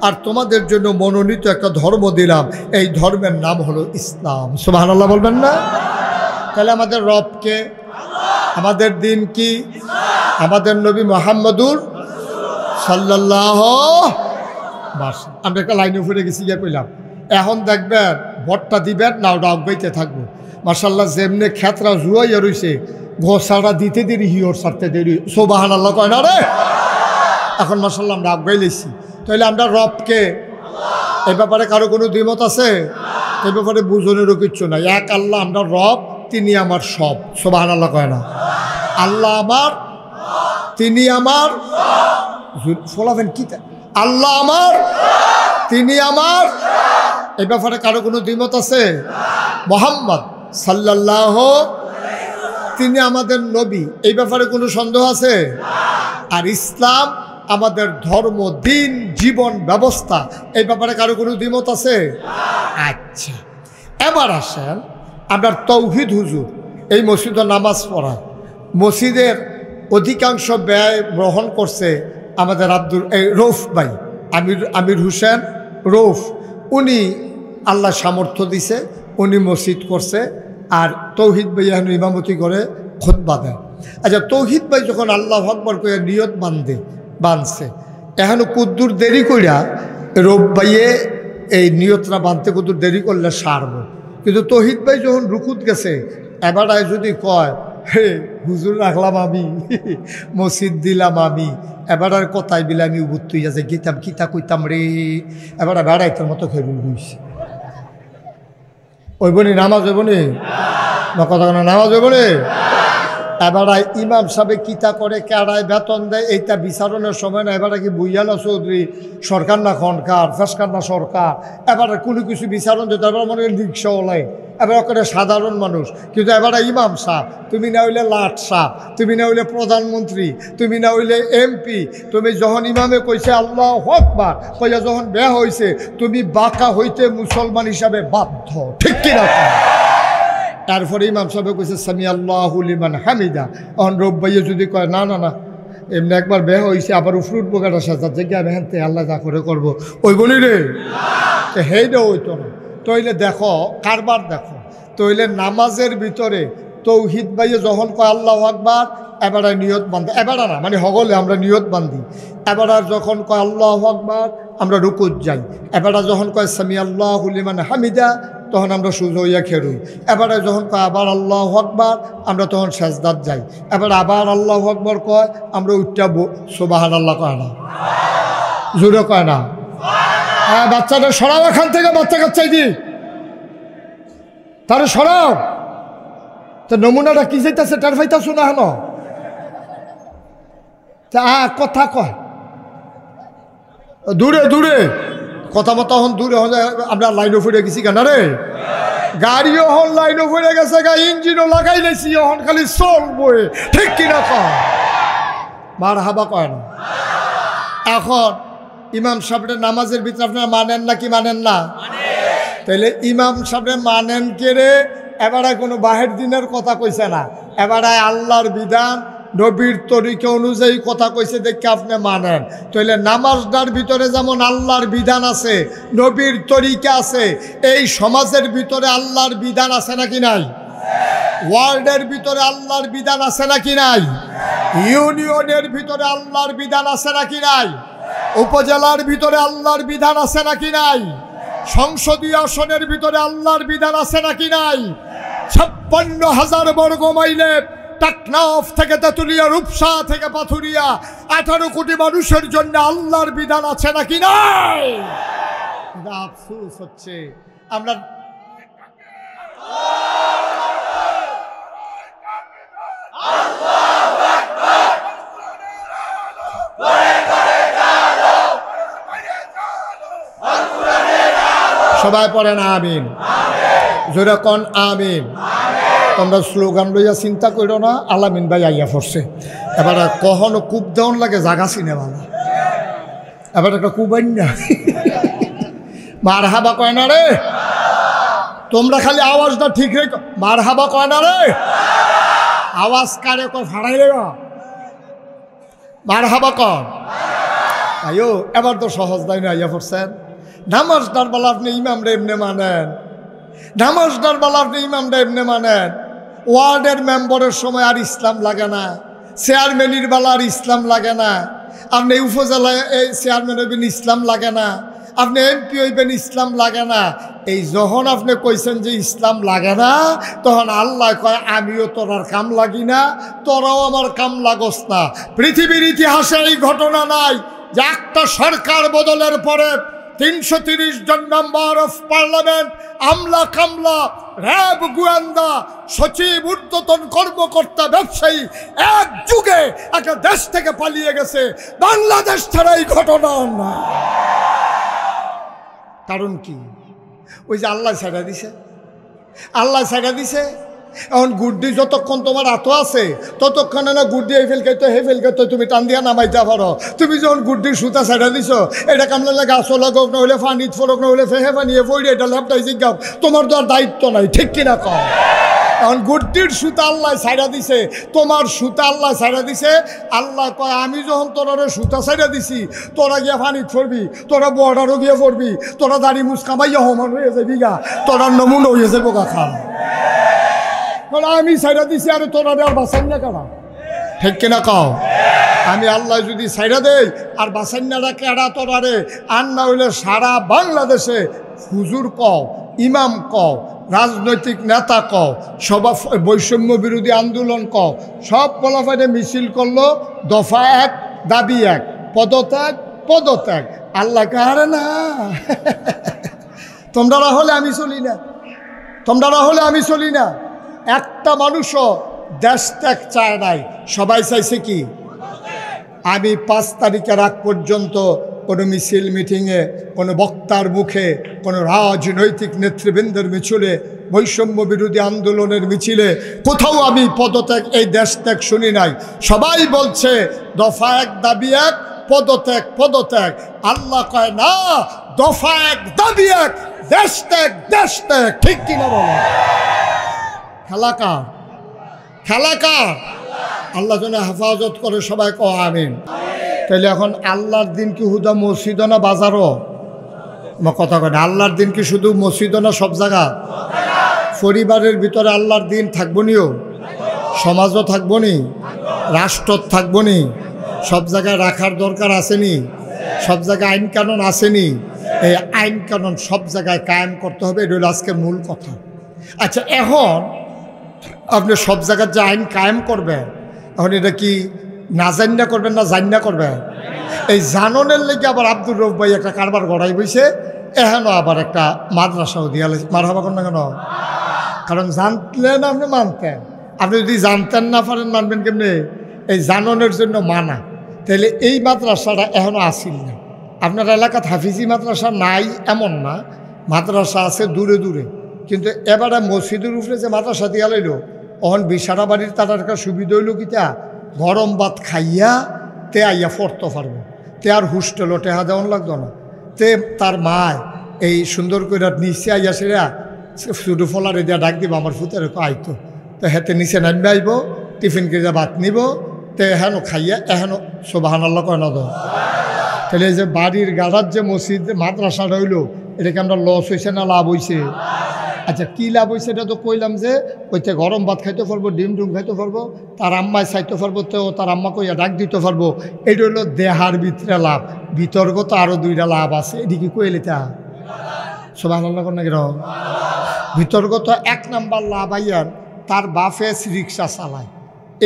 আর তোমাদের জন্য মনোনীত একটা ধর্ম দিলাম, এই ধর্মের নাম হলো ইসলাম। সুবহানাল্লাহ বলবেন না? তাহলে আমাদের রবকে, আমাদের দিন কি? আমাদের নবী মুহাম্মদুর সাল্লাল্লাহু বাস। আমরা একটা লাইনে ফুটে গেছি গিয়ে কইলাম, এখন দেখবেন ভোটটা দিবেন না, ওটা অব্যাইতে থাকবো। মাশাল্লাহ যেমনি খেতরা জুয়াইয়া রয়েছে, ঘোষাটা দিতে দেরি, হিওর সারতে দেরি। সুবহানাল্লাহ কয় না রে? এখন মাশাল্লাহ আমরা আগাই লেছি। তাহলে আমরা রবকে, এই ব্যাপারে কারো কোনো দ্বিমত আছে? এই ব্যাপারে বুঝনেরও কিচ্ছু নাই। এক আল্লাহ, আমরা রব, তিনি আমার সব। সুবহানাল্লাহ কয় না? আল্লাহ আমার, তিনি আমার, ফলাবেন কি? আল্লাহ আমার, তিনি আমার, এই ব্যাপারে কারো কোনো দ্বিমত আছে? মুহাম্মদ সাল্লাল্লাহু, তিনি আমাদের নবী, এই ব্যাপারে কোনো সন্দেহ আছে? আর ইসলাম আমাদের ধর্ম, দিন, জীবন ব্যবস্থা, এই ব্যাপারে কারো কোনো দ্বিমত আছে? আচ্ছা, এবার আসেন আমরা তৌহিদ হুজুর, এই মসজিদে নামাজ পড়া, মসজিদের অধিকাংশ ব্যয় গ্রহণ করছে আমাদের রৌফ ভাই, আমির হোসেন রৌফ। উনি আল্লাহ সামর্থ্য দিছে, উনি মসজিদ করছে, আর তৌহিদ ভাই এখন ইমামতি করে খুতবা দেয়। আচ্ছা, তৌহিদ ভাই যখন আল্লাহু আকবার করে নিয়ত বাঁধছে, এখনও কুদ্দুর দেরি কইরা রব ভাইয়ে এই নিয়তটা বাঁধতে কত দেরি করলে সারব, কিন্তু তহিদ ভাই যখন রুকুত গেছে এবারায় যদি কয় হে হুজুর রাখলাম আমি, মসজিদ দিলাম আমি, এবার আর কথাই বিলে আমি উবুত তুই আছে গীতাম কিতা কইতাম রে, এবার বেড়াইতার মতো খেয়ে রুইছে। ওই বনি নামাজ হইব নি না, কথা কেন নামাজ হইব নি? এবারায় ইমাম সাহেব কিতা করে, কেড়ায় বেতন দেয়, এইটা বিচারণের সময় না। এবারে কি বুইয়ালা চৌধুরী সরকার না খনকার, ফেসকার না সরকার, এবারে কোনো কিছু বিচারণ দিতে, এবার মনে হয় রিক্সাওয়ালাই, এবার করে সাধারণ মানুষ। কিন্তু এবারে ইমাম সাহেব, তুমি না হইলে লাট সাহেব, তুমি না হইলে প্রধানমন্ত্রী, তুমি না হইলে এমপি, তুমি যখন ইমামে কইছে আল্লাহু আকবার কইয়া যখন বেয়া হয়েছে, তুমি বাঁকা হইতে মুসলমান হিসাবে বাধ্য, ঠিক কিনা? তারপরে ইমাম সাহেব কইছে সামি আল্লাহু লিমান হামিদা। এখন রব ভাইয়ে যদি কয় না না না এমনি একবার বেয়া হয়েছে আবার ফ্রুট বোকাটা সাজার জায়গায় আমি হ্যাঁ আল্লাহ যা করে করবো, ওই বলি রে হেইটা হইতো না। তইলে দেখো কারবার দেখো, তইলে নামাজের ভিতরে তৌহিদ ভাইয়ে যখন কয় আল্লাহু আকবার এবারে নিয়ত বান্ধি, এবারে না মানে হগলে আমরা নিয়ত বান্ধি। এবারে যখন কয় আল্লাহু আকবার আমরা রুকুত যাই, এবারে যখন কয় সামি আল্লাহু লিমান হামিদা তখন আমরা সোজা হইয়া খেরুই। এবারে যখন কয় আবার আল্লাহু আকবার আমরা তখন সেজদাত যাই। এবার আবার আল্লাহু আকবার কয় আমরা উঠবো, সুবহানাল্লাহ কয় না, জোরে কয় না। হ্যাঁ বাচ্চাটা সরাও এখান থেকে, বাচ্চা কাচ্চাই দি তারে সরাও। তো নমুনাটা কি যাইতেছে টার ফাইতাছো না হেন, কথা কয় দূরে দূরে কথা মতো হন দূরে হন। আমরা লাইনও ফুটে গেছি কেন রে, গাড়িও হন লাইনও ফুটে গেছে, ইঞ্জিনও লাগাই নিয়েছি, হন খালি চলবো, ঠিক কিনা কয়? মার হাবা কয় না। এখন ইমাম সাহেবের নামাজের ভিতরে আপনারা মানেন না কি মানেন না? তাইলে ইমাম সাহেবের মানেন কে রে? এবারে কোনো বাহের দিনের কথা কইছে না, এবারে আল্লাহর বিধান নবীর তরিকা অনুযায়ী কথা কইছে দেখে আপনি মানেন। তাইলে নামাজটার ভিতরে যেমন আল্লাহর বিধান আছে, নবীর তরিকা আছে, এই সমাজের ভিতরে আল্লাহর বিধান আছে নাকি নাই? ওয়ার্ল্ডের ভিতরে আল্লাহর বিধান আছে নাকি নাই? ইউনিয়নের ভিতরে আল্লাহর বিধান আছে নাকি নাই? উপজেলার ভিতরে আল্লাহর বিধান আছে নাকি নাই? সংসদীয় আসনের ভিতরে আল্লাহর বিধান আছে নাকি নাই? 56,000 বর্গ মাইলে টাকনাফ থেকে তেতুলিয়া, রূপসা থেকে পাথুরিয়া 18 কোটি মানুষের জন্য আল্লাহর বিধান আছে নাকি নাই? আফসোস হচ্ছে আমরা সবাই পড়েন আমিন, জোরে কোন আমিন। তোমরা স্লোগান লইয়া চিন্তা করো না, আলামিন ভাই আইয়া পড়ছে। এবার কখনো কূপ দেওয়ান লাগে জাগা চিনেবালা, এবার একটা কুবাইন না মার হাবা কয় না রে, তোমরা খালি আওয়াজটা ঠিক রেখো, মার হাবা কয় না রে, আওয়াজ কারে কয় ফাড়াই রে মার হাবা কর। আইও এবার তো সহজ দায় না আইয়া পড়ছেন। নামাজদার বেলা আপনি ইমামরা এমনি মানেন, নামাজদার বেলা আপনি ইমামরা এমনি মানেন। ওয়ার্ডের মেম্বারের সময় আর ইসলাম লাগে না, চেয়ারম্যানের বেলা আর ইসলাম লাগে না, আপনি উপজেলায় এই চেয়ারম্যান হইবেন ইসলাম লাগে না, আপনি এমপি হইবেন ইসলাম লাগে না। এই যখন আপনি কইছেন যে ইসলাম লাগে না, তখন আল্লাহ কয় আমিও তোরার কাম লাগি না, তোরাও আমার কাম লাগস না। পৃথিবীর ইতিহাসে এই ঘটনা নাই যে একটা সরকার বদলের পরে 330 জন মেম্বার অফ পার্লামেন্ট, আমলা কামলা, র্যাব, গোয়েন্দা, সচিব, ঊর্ধ্বতন কর্মকর্তা, ব্যবসায়ী এক যুগে একটা দেশ থেকে পালিয়ে গেছে। বাংলাদেশ ছাড়া এই ঘটনা না। কারণ কি? ওই যে আল্লাহ ছাড়া দিছে, আল্লাহ ছাড়া দিছে। এখন গুড্ডি যতক্ষণ তোমার হাত আছে ততক্ষণে না গুড্ডি এই ফেল খাইতো হে ফেল খাইতো তুমি টান দিয়া নামাইতে পারো। তুমি যখন গুড্ডির সুতা ছাড়া দিছ, এটা কামলে গাছও লাগাক না হলে ফানি ফরক না হলে ফেহে ফানিয়ে পড়ি এটা ল্যাপটাই জিজ্ঞাপ, তোমার তো আর দায়িত্ব নাই, ঠিক কিনা কম। এখন গুড্ডির সুতা আল্লাহ ছাড়া দিছে, তোমার সুতা আল্লাহ ছাড়া দিছে। আল্লাহ কয় আমি যখন তোরা সুতা ছাড়া দিছি, তোরা গিয়া ফানিত পড়বি, তোরা বর্ডারও গিয়ে পড়বি, তোরা দাড়ি মুছ কামাইয়া সমান হয়ে যাবি গা, তোরা নমুন হয়ে যাবো গা খাম। আমি ছাইড়া দিছি আর তোরা আর বাঁচাই না কারা, ঠিক কিনা কও। আমি আল্লাহ যদি ছাইড়া দেই আর বাসান্না রাখে এড়া তোরারে, আর না হইলে সারা বাংলাদেশে হুজুর কও, ইমাম কও, রাজনৈতিক নেতা কও, সবা বৈষম্য বিরোধী আন্দোলন কও, সব পোলাপাইনে মিছিল করলো, দফা এক দাবি এক, পদত্যাগ পদত্যাগ। আল্লাহ কারে না তোমরা হলে আমি চলি না, তোমরা হলে আমি চলি না। একটা মানুষও দেশ ত্যাগ চায় নাই, সবাই চাইছে কি? আমি 5 তারিখের আগ পর্যন্ত কোনো মিছিল মিটিংয়ে, কোনো বক্তার মুখে, কোনো রাজনৈতিক নেতৃবৃন্দের মিছিলে, বৈষম্য বিরোধী আন্দোলনের মিছিলে কোথাও আমি পদত্যাগ, এই দেশ ত্যাগ শুনি নাই। সবাই বলছে দফা এক দাবি এক, পদত্যাগ পদত্যাগ। আল্লাহ কয় না, দফা এক দাবি এক, দেশ ত্যাগ দেশ ত্যাগ। ঠিক কিনা বলো? খেলা কার? খেলা কার? আল্লাহ যেন হেফাজত করে, সবাই কও আমিন। তাহলে এখন আল্লাহর দিন কি হুদা মসজিদ না বাজারও? কথা কয় না, আল্লাহর দিন কি শুধু মসজিদ না সব জায়গা? পরিবারের ভিতরে আল্লাহর দিন থাকবো নিও, সমাজও থাকবো নি, রাষ্ট্র থাকবো নি, সব জায়গায় রাখার দরকার আসেনি, সব জায়গায় আইন কানুন আসেনি। এই আইন কানুন সব জায়গায় কায়েম করতে হবে, এটা হলো আজকের মূল কথা। আচ্ছা, এখন আপনি সব জায়গার যে আইন কায়েম করবেন, এখন এটা কি না জান্না করবেন না জান্না করবেন? এই জাননের লেগে আবার আব্দুর রৌফ ভাই একটা কারবার গড়াই বইছে, এহেন আবার একটা মাদ্রাসাও দিয়া মার হবা কর না কেন? কারণ জানলেন আপনি মানতেন, আপনি যদি জানতেন না পারেন মানবেন কেমনি? এই জাননের জন্য মানা। তাহলে এই মাদ্রাসাটা এখনও আসিল না। আপনার এলাকাত হাফিজি মাদ্রাসা নাই এমন না, মাদ্রাসা আছে দূরে দূরে, কিন্তু এবারে মসজিদের উপরে যে মাদ্রাসা দিয়া লইল, অহন বিছানা বাড়ির তার একটা সুবিধা হইল কিতা, গরম ভাত খাইয়া তে আইয়া ফরতে পারবো, তে আর হোস্টেলও টেহা দেওয়ান লাগতো না। তে তার মায় এই সুন্দর করে নিচে আইয়া সেরা শুধু ফলারে দিয়া ডাক দিব, আমার ফুতের আইতো, তো হেতে নিচে নামবে আইব, টিফিন করে ভাত নিব, তে হেন খাইয়া এহেন সুবহানাল্লাহ কয় না তো। তাহলে এই যে বাড়ির গাড়ার যে মসজিদ মাদ্রাসা রইল, এটাকে আমরা লস হয়েছে না লাভ হয়েছে? আচ্ছা, কী লাভ হয়েছে এটা তো কইলাম, যে ওইতে গরম ভাত খাইতে পারবো, ডিম ডুম খাইতে পারবো, তার আম্মায় চাইতে পারবো, তো তার আম্মা কইয়া ডাক দিতে পারবো। এটা হইলো দেহার ভিতরে লাভ। বিতর্গত আরও 2টা লাভ আছে, এদিকে কইলে তা সুবহানাল্লাহ কর না কেন? বিতর্গত 1 নাম্বার লাভ আইয়ার তার বাপে রিক্সা চালায়।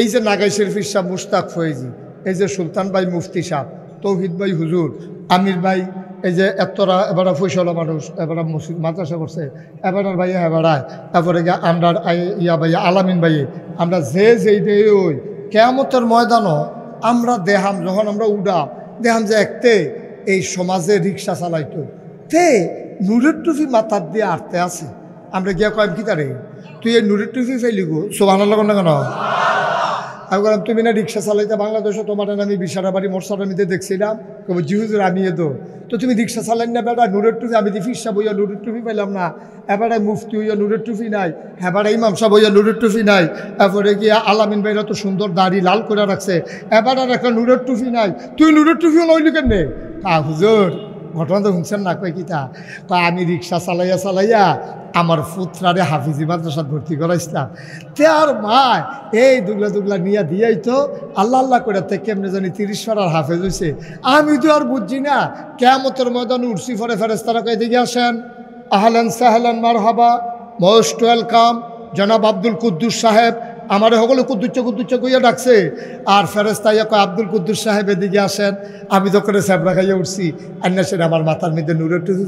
এই যে নাগাইশের ফির সাহেব মুশতাক ফয়েজি, এই যে সুলতান ভাই মুফতি সাহেব, তৌহিদ ভাই হুজুর, আমির ভাই, এই যে এতরা এবার ফৈসলা মানুষ, এবার মসজিদ মাদ্রাসা করছে, এবার ভাইয়া এবারায়, তারপরে গিয়ে আমরা ইয়া ভাইয়া আলামিন ভাইয়ে, আমরা যেই দে ওই কেয়ামতের ময়দানও আমরা দেহাম, যখন আমরা উড়াম দেহাম যে একতে এই সমাজে রিক্সা চালাইতো, তে নুরের টুফি মাথার দিয়ে আটতে আছে। আমরা গিয়া কয়েম কি তারে, তুই এই নুরের টুফি ফেলি গো, সুবহানাল্লাহ না কেন? আমি বললাম, তুমি না রিক্সা চালাইতে বাংলাদেশে, তোমার আমি বিশারা বাড়ি মোরসারামিতে দেখছিলাম, কবে জি হুজুর আমি তো তুমি রিক্সা চালাই না বেড়া, নুরের টুফি, আমি দি ফিরসা বইয়া নুরের টুফি পাইলাম না, এবারে মুফতি হইয়া নুরের টুফি নাই, এবারে ইমাম সাহেব হইয়া নুরের টুফি নাই, এরপরে গিয়া আলামিন ভাইরা তো সুন্দর দাড়ি লাল করে রাখছে, এবার আর একটা নুরের টুফি নাই, তুই নুরের টুফিও লইলি কেমনে? হুজুর ঘটনা তো শুনছেন না, কই কিতা, আমি রিক্সা চালাইয়া আমার পুত্রারে হাফিজি মাদ্রাসাত ভর্তি করাইছিলাম, তে আর মা এই দুগলা নিয়ে দিয়াই তো আল্লাহ আল্লাহ করে তে কেমনে জানি 30 পারার হাফেজ হয়েছে। আমি তো আর বুঝছি না, কিয়ামতের ময়দানে উঠছি, পরে ফেরেশতারা কই দিকে আসেন, আহলান সাহলান মারহাবা, মোস্ট ওয়েলকাম জনাব আব্দুল কুদ্দুস সাহেব। আমার সকলে কুদ্দুচ্চ কইয়া ডাকছে, আর ফেরেশতা ইয়া কয় আব্দুল কুদ্দুস সাহেব এদিকে আসেন। আমি তো করে স্যাবরা খাইয়া উঠছি, আন্নাসের আমার মাথার মধ্যে নুরের টুপি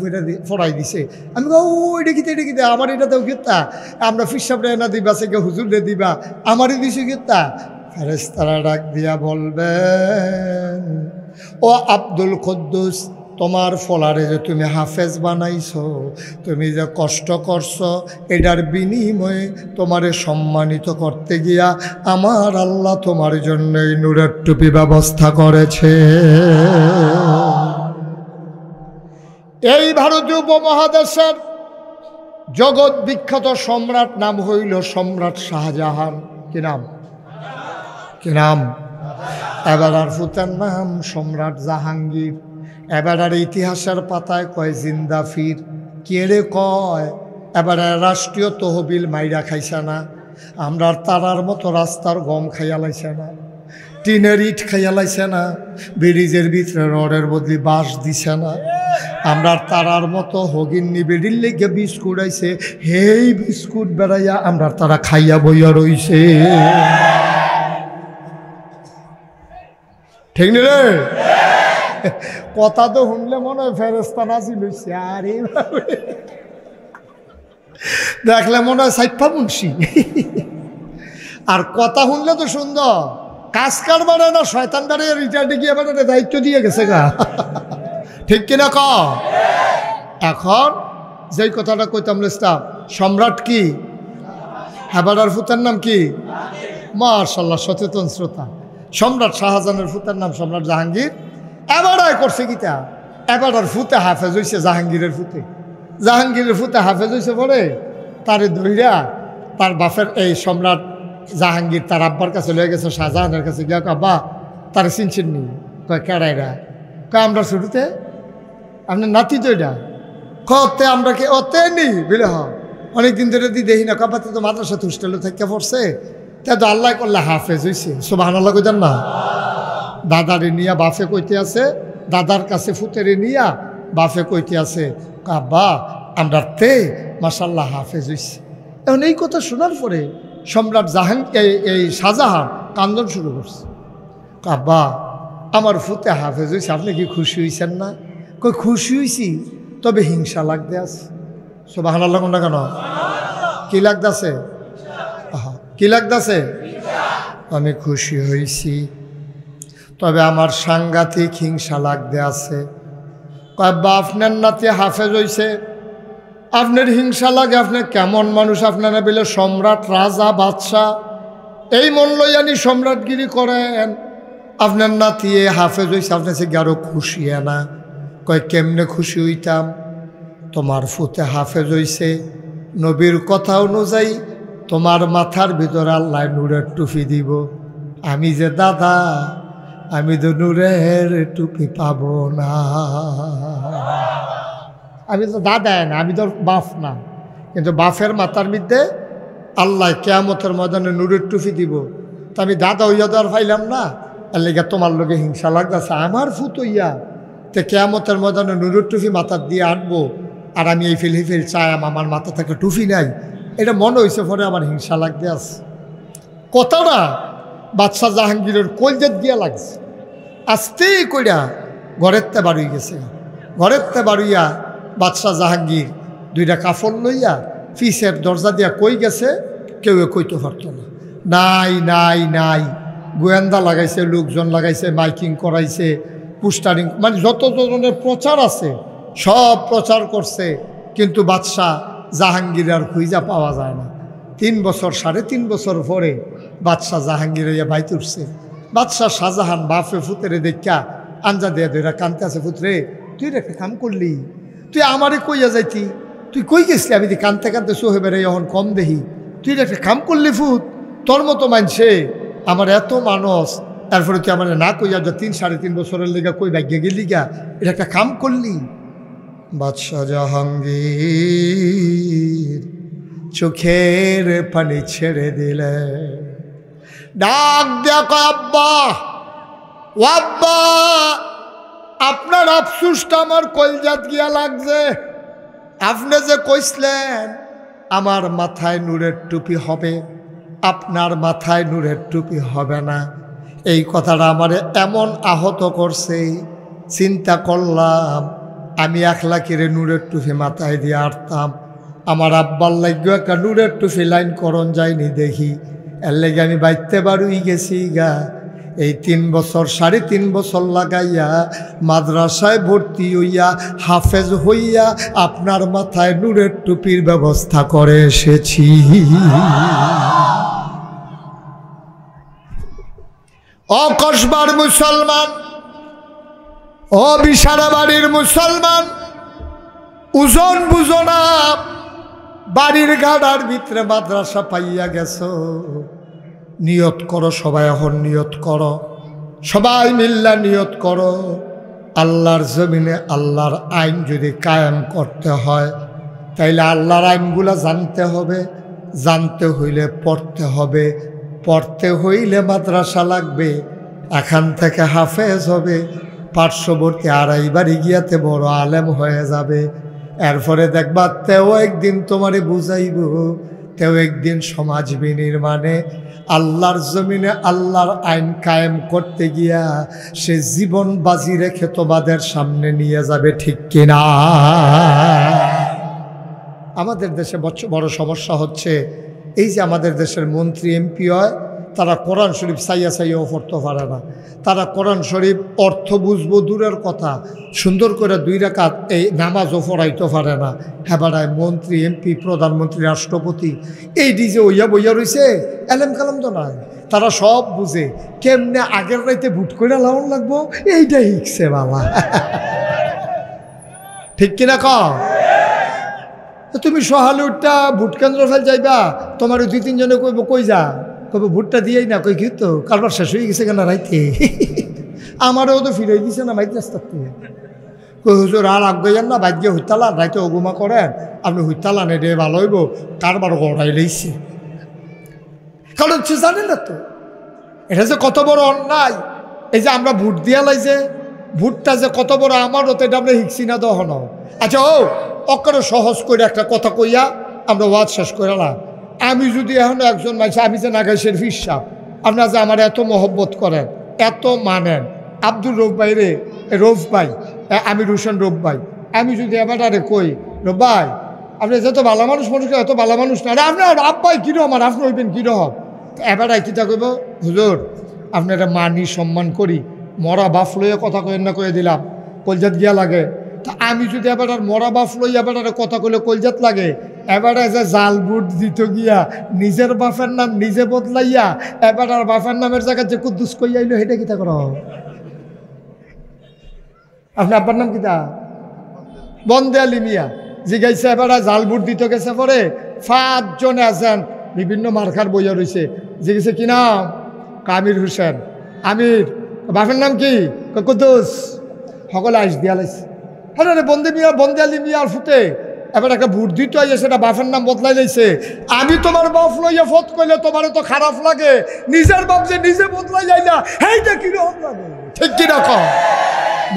ফড়াই দিছে। আমি ও এটা কিতে আমার এটা দেও কিতা, আমরা ফিসাবরা এনা দিবা সে হুজুর রে দিবা, আমারই দিছে কিতা। ফেরেশতারা ডাক দিয়া বলবেন, ও আব্দুল কুদ্দুস, তোমার ফলারে যে তুমি হাফেজ বানাইছো, তুমি যে কষ্ট করছো, এটার বিনিময়ে তোমারে সম্মানিত করতে গিয়া আমার আল্লাহ তোমার জন্য এই নূরের টুপি ব্যবস্থা করেছে। এই ভারতীয় উপমহাদেশের জগৎ বিখ্যাত সম্রাট নাম হইল সম্রাট শাহজাহান। কি নাম? এবার আর ফুতের নাম সম্রাট জাহাঙ্গীর। এবার আর ইতিহাসের পাতায় কয় জিন্দা ফির, কেড়ে কয় এবার রাষ্ট্রীয় তহবিল মাইরা খাইছে না, আমরা তারার মতো রাস্তার গম খাইয়া লাইছে না। টিনের ইট খাইয়া লাইছে না, ব্রিজের ভিতরে রডের বদলি বাঁশ দিছে না। আমরা তারার মতো হগিন্নি বেডির লেগে বিস্কুট আইছে, হেই বিস্কুট বেড়াইয়া আমরা তারা খাইয়া বইয়া রইছে। ঠিক নি রে? কথা তো শুনলে মনে হয় ফেরেস্তা নাজিল হইছে। আরে দেখলে মনে হয় সাইফা মুন্সি। আর কথা শুনলে তো সুন্দর, কাজ কারবার না শয়তান দাঁড়িয়ে রিটার্ডে গিয়ে বেড়াতে দায়িত্ব দিয়ে গেছে গা। ঠিক কিনা ক? এখন যেই কথাটা কইতাম ইসলাম, সম্রাট কি হেবাডার ফুতার নাম কি? মাশাআল্লাহ, সচেতন শ্রোতা। সম্রাট শাহজাহানের ফুতার নাম সম্রাট জাহাঙ্গীর। এবারাই করছে গীতা, এবারার ফুতে হাফেজ হয়েছে জাহাঙ্গীরের ফুতে। জাহাঙ্গীরের ফুতে হাফেজ হয়েছে পরে তারে ধইরা তার বাপের এই সম্রাট জাহাঙ্গীর তার আব্বার কাছে লয়ে গেছে, শাহজাহানের কাছে গিয়া আব্বা তারা চিনছেন নি? কয় কেড়াইরা? কয় আমরা শুরুতে আপনার নাতি তো এটা। কতে আমরা কে অতে নি বিলে হ অনেকদিন ধরে দি দেখি না। কাপাতে তো মাদ্রাসা হোস্টেলে থেকে পড়ছে, তা তো আল্লাহ করলে হাফেজ হয়েছে। সুবহানাল্লাহ কইতেন না? দাদারে নিয়া বাফে কইতে আছে, দাদার কাছে ফুতেরে নিয়া বাফে কইতে আছে আব্বা আমরা তে মাশাআল্লাহ হাফেজ হয়েছে। এখন এই কথা শোনার পরে সম্রাট এই শাহজাহান কান্দন শুরু করছে। আব্বা আমার ফুতে হাফেজ হয়েছে, আপনি কি খুশি হয়েছেন না? কই খুশি হয়েছি, তবে হিংসা লাগতে আছে। সুবহানাল্লাহ কোনটা কেন? কি লাগতেছে? কি লাগতেছে? আমি খুশি হয়েছি, তবে আমার সাংঘাতিক হিংসা লাগতে আছে। আব্বা আপনার নাতি হাফেজ হয়েছে, আপনার হিংসা লাগে? আপনি কেমন মানুষ? আপনারা বলে সম্রাট, রাজা, বাদশাহ এই মন লইয়ানি সম্রাটগিরি করেন। আপনার নাতি হাফেজ হয়েছে, আপনার সে আরো খুশি না? কয় কেমনে খুশি হইতাম? তোমার ফুতে হাফেজ হয়েছে, নবীর কথা অনুযায়ী তোমার মাথার ভিতরে আল্লাহ নূরের টুপি দিব। আমি যে দাদা, আমি তো নূরের টুপি পাবো না। আমি তো দাদা না, আমি তো বাপ না, কিন্তু বাপের মাথার মধ্যে আল্লাহ কিয়ামতের ময়দানে নূরের টুপি দিব। তা আমি দাদা হইয়া তো আর পাইলাম না, এর লেগে তোমার লোকে হিংসা লাগতেছে। আমার ফুত হইয়া তে কিয়ামতের ময়দানে নূরের টুপি মাথার দিয়ে আনবো, আর আমি এই ফিল চাই আমার মাথা থেকে টুপি নাই। এটা মনে হয়েছে পরে আমার হিংসা লাগতে আছে। কথাটা বাদশাহ জাহাঙ্গীরের কলজেত গিয়া লাগছে। আস্তেই কইরা ঘরের তে বাড়ুই গেছে। ঘরের তে বাড়ুইয়া বাদশাহ জাহাঙ্গীর দুইটা কাফন লইয়া ফিসের দরজা দিয়া কই গেছে, কেউ কইতে পারত না। নাই নাই নাই, গোয়েন্দা লাগাইছে, লোকজন লাগাইছে, মাইকিং করাইছে, পোস্টারিং, মানে যত ধরনের প্রচার আছে সব প্রচার করছে, কিন্তু বাদশাহ জাহাঙ্গীর আর খুঁজা পাওয়া যায় না। 3 বছর 3.5 বছর পরে বাদশাহ জাহাঙ্গীর হইয়া বাইতে উঠছে। বাদশাহ শাহজাহান বাপে ফুতেরে দেখা আঞ্জা দেয়া ধরে কানতে আছে, ফুতরে তুই একটা কাম করলি, তুই আমারে কইয়া যাইতি, তুই কই গেছলি? আমি কানতে কানতে সোহে বেড়ে এখন কম দেখি, তুই একটা কাম করলি ফুত, তোর মতো মানছে আমার এত মানুষ, তারপরে তুই আমার না কইয়া যা 3-3.5 বছরের লেগা কই ভাগ্যে গেলি গা, এটা একটা কাম করলি। বাদশাহ জাহাঙ্গীর চোখের পানি ছেড়ে দিলে, ডাক দেখ আব্বা, ও আব্বা, আপনার আফসুসটা আমার কলজাত গিয়া লাগছে। আপনি যে কইসলেন আমার মাথায় নূরের টুপি হবে, আপনার মাথায় নূরের টুপি হবে না, এই কথাটা আমার এমন আহত করছে। চিন্তা করলাম আমি 1 লাখের নূরের টুপি মাথায় দিয়ে আটতাম, আমার আব্বার লাগবে একটা নূরের টুপি লাইন করণ যায়নি দেখি, এর লেগে আমি বাইতে বাড়ুই গেছি গা। এই 3 বছর 3.5 বছর লাগাইয়া মাদ্রাসায় ভর্তি হইয়া হাফেজ হইয়া আপনার মাথায় নূরের টুপির ব্যবস্থা করে এসেছি। ও কসবার মুসলমান, ও বিশারা বাড়ির মুসলমান, ওজন বুঝো না, বাড়ির গাড়ার ভিতরে মাদ্রাসা পাইয়া গেছো, নিয়ত করো সবাই, এখন নিয়ত করো, সবাই মিল্লা নিয়ত করো। আল্লাহর জমিনে আল্লাহর আইন যদি কায়েম করতে হয় তাইলে আল্লাহর আইনগুলা জানতে হবে, জানতে হইলে পড়তে হবে, পড়তে হইলে মাদ্রাসা লাগবে, এখান থেকে হাফেজ হবে, পার্শ্ববর্তী আড়াই বাড়ি গিয়াতে বড় আলেম হয়ে যাবে। এরপরে দেখবা তেও একদিন তোমারে বুঝাইব, তেও একদিন সমাজ বিনির্মাণে আল্লাহর জমিনে আল্লাহর আইন কায়েম করতে গিয়া সে জীবন বাজি রেখে তোমাদের সামনে নিয়ে যাবে, ঠিক কিনা? আমাদের দেশে বড় সমস্যা হচ্ছে এই যে আমাদের দেশের মন্ত্রী এমপি হয়, তারা কোরআন শরীফ চাইয়াও পড়তে পারে না। তারা কোরআন শরীফ অর্থ বুঝবো দূরের কথা, সুন্দর করে 2 রাকাত এই নামাজও পড়াইতে পারে না। হ্যাঁ বাড়ায় মন্ত্রী এমপি প্রধানমন্ত্রী রাষ্ট্রপতি এই ডিজে ওইয়া বইয়া রয়েছে, এলেম কালাম তো নয়। তারা সব বুঝে কেমনে আগের রাইতে ভুট করে লাউন লাগবো, এইটা হিকছে বাবা। ঠিক কিনা ক? তুমি সহালে উঠটা ভোট কেন্দ্র ফেল যাইবা, তোমার 2-3 জনে কইব কই যা, কইব ভোটটা দিয়েই না, কই কি তো কারবার শেষ হয়ে গেছে কেন রাইতে। আমারও তো ফিরে দিছে না মাইক রাস্তার থেকে। কই হুজুর আর আগাইয়ান না, বাইক গিয়ে হইতালান, রাইতে অগুমা করেন, আপনি হইতালান এডে ভালো হইব, কারবার গড়াই লইছে। কারণ হচ্ছে জানেন না তো এটা যে কত বড় অন্যায়। এই যে আমরা ভোট দিয়া লাইছে, ভোটটা যে কত বড় আমারও তো এটা আমরা হিকছি না দহন। আচ্ছা ও অকারে সহজ করে একটা কথা কইয়া আমরা ওয়াজ শেষ করে না। আমি যদি এখন একজন মানুষ, আমি যে নাগাইশের ফিসাব, আপনারা যে আমার এত মহব্বত করেন, এত মানেন, আব্দুল রৌফ ভাই রে, রৌফ ভাই, আমি রুশন রৌফ ভাই, আমি যদি এবার আরে কই রৌফ ভাই আপনি যত ভালো মানুষ মানুষকে এত ভালো মানুষ না, আপনার আব্বাই কীরকম আর আপনি হইবেন কীরকম, এবার কিতা কইব হুজুর আপনারা মানি সম্মান করি, মরা বাফ লইয়া কথা কইেন না কয়ে দিলাম, কলজাত গিয়া লাগে। তা আমি যদি এবার আর মরা বাফ লই এবার কথা কইলে কলজাত লাগে, এবারে যে জাল বুট দিত গিয়া নিজের বাপের নাম নিজে বদলাইয়া এবার আর বাপের নামের জায়গায় যে কুদ্দুস কইয়া আইলো, সেটা কিতা কর? আপনার আব্বার নাম কিতা? বন্দে আলী মিয়া। জিগাইছে এবার জাল বুট দিতে গেছে পরে 5 জনে আছেন, বিভিন্ন মার্কার বইয়া রয়েছে। জিগেছে কি নাম? আমির হোসেন। আমির বাপের নাম কি? কুদ্দুস। সকলে আইস দিয়া লাইছে। হ্যাঁ রে বন্দে মিয়া, বন্দে আলী মিয়ার ফুটে এবার একটা ভোট দিতে হইয়া সেটা বাপের নাম বদলাই লাইছে। আমি তোমার বাপ লইয়া ফত কইলে তোমার তো খারাপ লাগে, নিজের বাপ যে নিজে বদলাই যাইলা সেইটা কিরকম লাগে, ঠিক কি রকম?